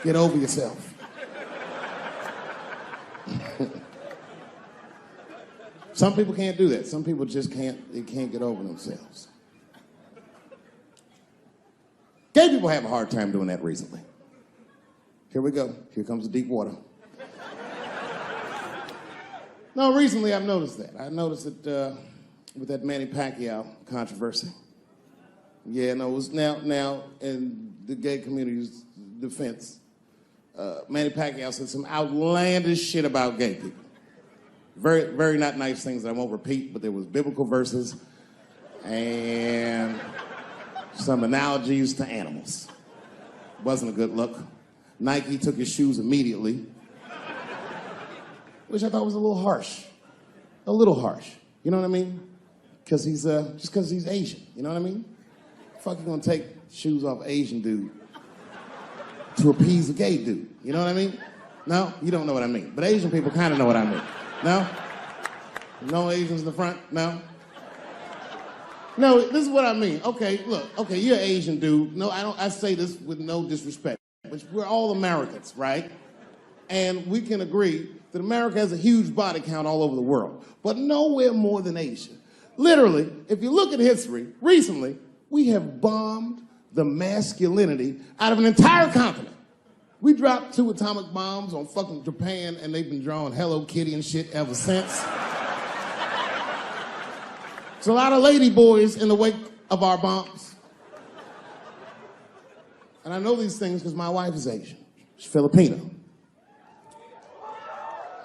Get over yourself. Some people can't do that. Some people just they can't get over themselves. Gay people have a hard time doing that recently. Here we go. Here comes the deep water. No, recently I've noticed that. I noticed it with that Manny Pacquiao controversy. Yeah, no, it was now in the gay community's defense, Manny Pacquiao said some outlandish shit about gay people. Very, very not nice things that I won't repeat, but there was biblical verses and some analogies to animals. Wasn't a good look. Nike took his shoes immediately, which I thought was a little harsh. A little harsh. You know what I mean? Because he's, just because he's Asian. You know what I mean? Fuck, you gonna take shoes off Asian dude to appease a gay dude? You know what I mean? No? You don't know what I mean. But Asian people kind of know what I mean. No? No Asians in the front? No? No, this is what I mean. Okay, look. Okay, you're an Asian dude. No, I say this with no disrespect. But we're all Americans, right? And we can agree that America has a huge body count all over the world, but nowhere more than Asia. Literally, if you look at history, recently, we have bombed the masculinity out of an entire continent. We dropped 2 atomic bombs on fucking Japan, and they've been drawing Hello Kitty and shit ever since. There's a lot of lady boys in the wake of our bombs. And I know these things because my wife is Asian. She's Filipino.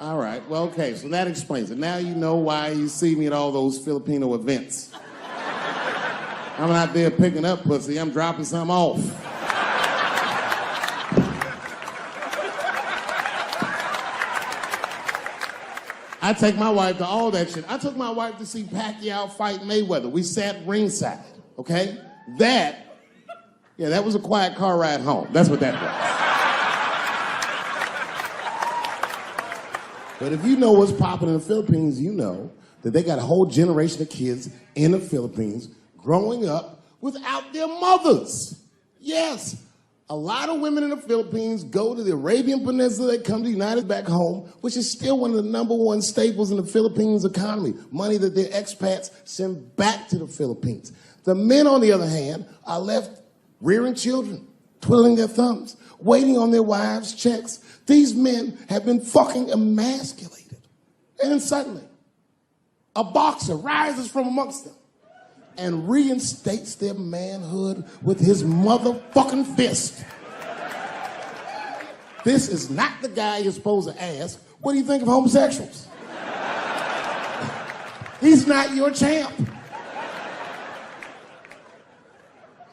All right, well, okay, so that explains it. Now you know why you see me at all those Filipino events. I'm not there picking up pussy, I'm dropping some off. I take my wife to all that shit. I took my wife to see Pacquiao fight Mayweather. We sat ringside, okay? That was a quiet car ride home. That's what that was. But if you know what's popping in the Philippines, you know that they got a whole generation of kids in the Philippines growing up without their mothers. Yes, a lot of women in the Philippines go to the Arabian Peninsula, they come to the United back home, which is still one of the #1 staples in the Philippines economy, money that their expats send back to the Philippines. The men, on the other hand, are left rearing children, twiddling their thumbs, waiting on their wives' checks. These men have been fucking emasculated. And then suddenly, a boxer rises from amongst them and reinstates their manhood with his motherfucking fist. This is not the guy you're supposed to ask, what do you think of homosexuals? He's not your champ.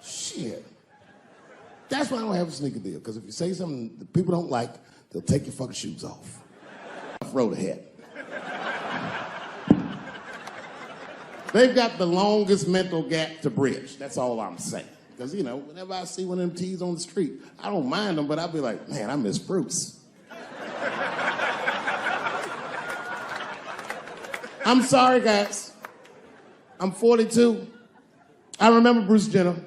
Shit. That's why I don't have a sneaker deal, because if you say something that people don't like, they'll take your fucking shoes off. Road ahead. They've got the longest mental gap to bridge. That's all I'm saying. Because, you know, whenever I see one of them T's on the street, I don't mind them, but I'll be like, man, I miss Bruce. I'm sorry, guys. I'm 42. I remember Bruce Jenner.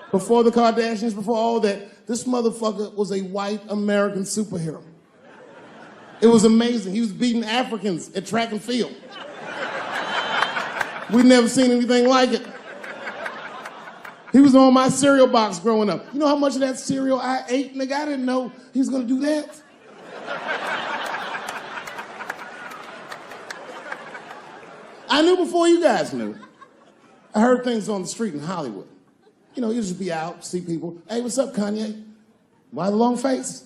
Before the Kardashians, before all that, this motherfucker was a white American superhero. It was amazing. He was beating Africans at track and field. We'd never seen anything like it. He was on my cereal box growing up. You know how much of that cereal I ate, nigga? I didn't know he was gonna do that. I knew before you guys knew. I heard things on the street in Hollywood. You know, you just be out, see people. Hey, what's up, Kanye? Why the long face?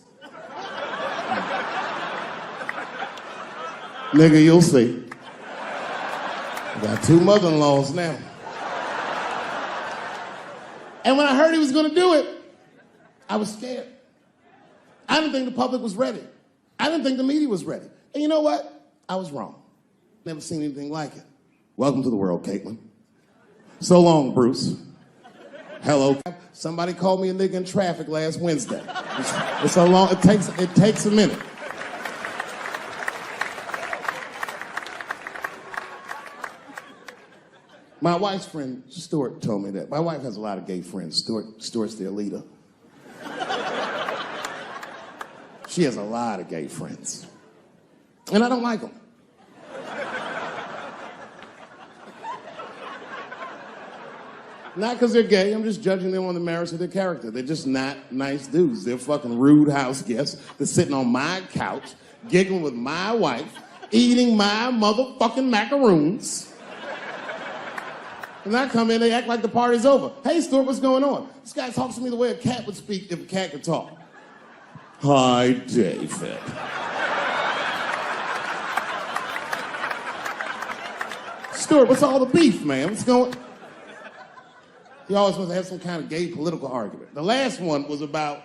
Nigga, you'll see. I got 2 mother-in-laws now. And when I heard he was gonna do it, I was scared. I didn't think the public was ready. I didn't think the media was ready. And you know what? I was wrong. Never seen anything like it. Welcome to the world, Caitlin. So long, Bruce. Hello. Somebody called me a nigga in traffic last Wednesday. It's so long, it takes a minute. My wife's friend, Stuart, told me that. My wife has a lot of gay friends. Stuart's their leader. She has a lot of gay friends. And I don't like them. Not because they're gay. I'm just judging them on the merits of their character. They're just not nice dudes. They're fucking rude house guests. They're sitting on my couch, giggling with my wife, eating my motherfucking macaroons. And I come in, they act like the party's over. Hey, Stuart, what's going on? This guy talks to me the way a cat would speak if a cat could talk. Hi, David. Stuart, what's all the beef, man? What's going... He always wants to have some kind of gay political argument. The last one was about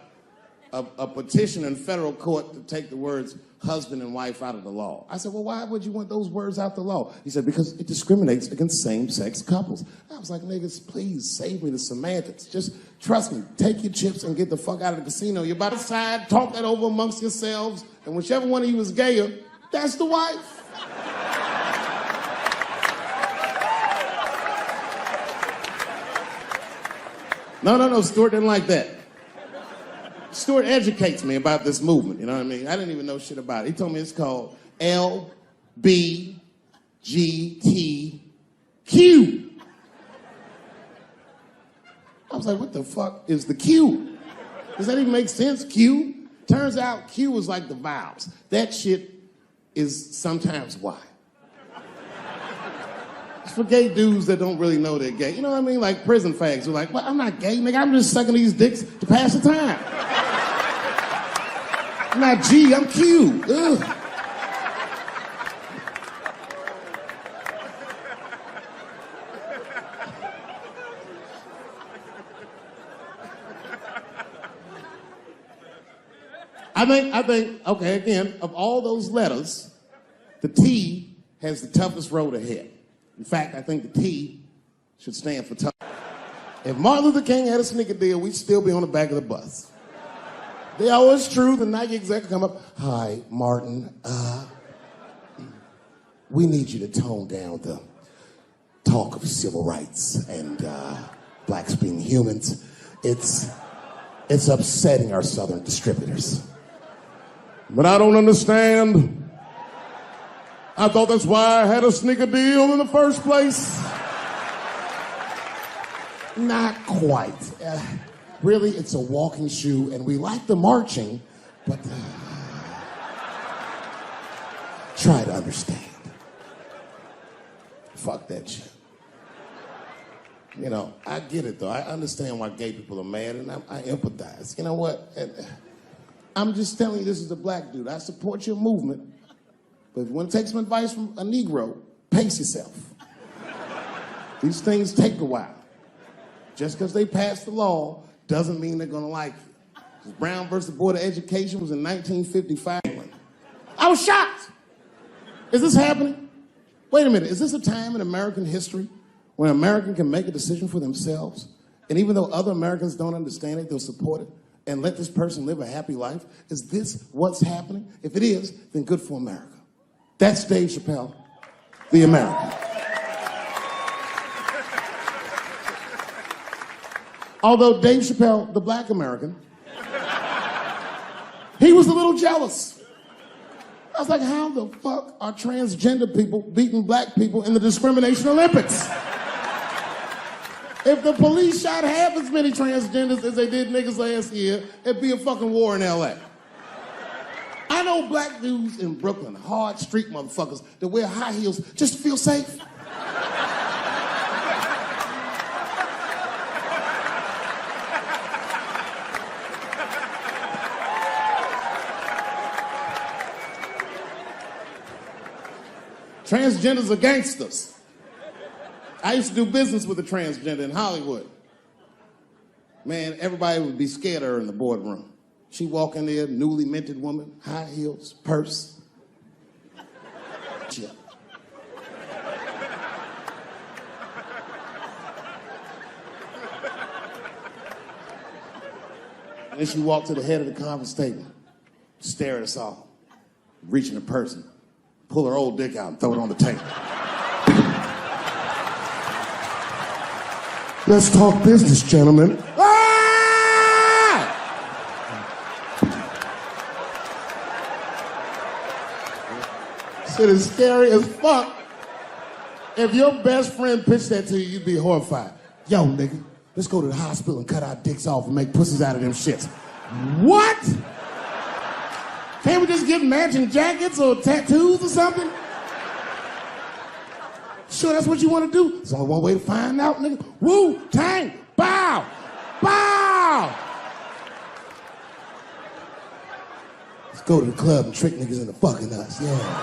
a petition in federal court to take the words husband and wife out of the law. I said, well, why would you want those words out the law? He said, because it discriminates against same-sex couples. I was like, niggas, please save me the semantics. Just trust me. Take your chips and get the fuck out of the casino. You're about to decide, talk that over amongst yourselves, and whichever one of you is gayer, that's the wife. No, Stuart didn't like that. Stuart educates me about this movement, you know what I mean? I didn't even know shit about it. He told me it's called LBGTQ. I was like, what the fuck is the Q? Does that even make sense, Q? Turns out Q is like the vowels. That shit is sometimes Y. It's for gay dudes that don't really know they're gay. You know what I mean? Like prison fags who are like, well, I'm not gay, nigga. I'm just sucking these dicks to pass the time. I'm not G, I'm Q. Ugh. I think, okay, again, of all those letters, the T has the toughest road ahead. In fact, I think the T should stand for tough. If Martin Luther King had a sneaker deal, we'd still be on the back of the bus. They always true, the Nike exec come up, hi, Martin, we need you to tone down the talk of civil rights and blacks being humans. It's upsetting our southern distributors. But I don't understand. I thought that's why I had a sneaker deal in the first place. Not quite. Really, it's a walking shoe, and we like the marching, but try to understand. Fuck that shit. You know, I get it, though. I understand why gay people are mad, and I empathize. You know what? I'm just telling you this as a black dude. I support your movement, but if you want to take some advice from a Negro, pace yourself. These things take a while. Just because they passed the law doesn't mean they're going to like you. Brown versus Board of Education was in 1955. I was shocked. Is this happening? Wait a minute. Is this a time in American history when an American can make a decision for themselves, and even though other Americans don't understand it, they'll support it and let this person live a happy life? Is this what's happening? If it is, then good for America. That's Dave Chappelle, the American. Although Dave Chappelle, the black American, he was a little jealous. I was like, how the fuck are transgender people beating black people in the discrimination Olympics? If the police shot half as many transgenders as they did niggas last year, it'd be a fucking war in LA. I know black dudes in Brooklyn, hard street motherfuckers that wear high heels just to feel safe. Transgenders are gangsters. I used to do business with a transgender in Hollywood. Man, everybody would be scared of her in the boardroom. She'd walk in there, newly minted woman, high heels, purse. Yeah. And then she walked to the head of the conference table, stare at us all, reach in the purse, and pull her old dick out and throw it on the table. Let's talk business, gentlemen. Ah! Shit is scary as fuck. If your best friend pitched that to you, you'd be horrified. Yo, nigga, let's go to the hospital and cut our dicks off and make pussies out of them shits. What? Can't we just get matching jackets or tattoos or something? Sure, that's what you want to do? There's only one way to find out, nigga. Wu-Tang, bow, bow. Let's go to the club and trick niggas into fucking us, yeah.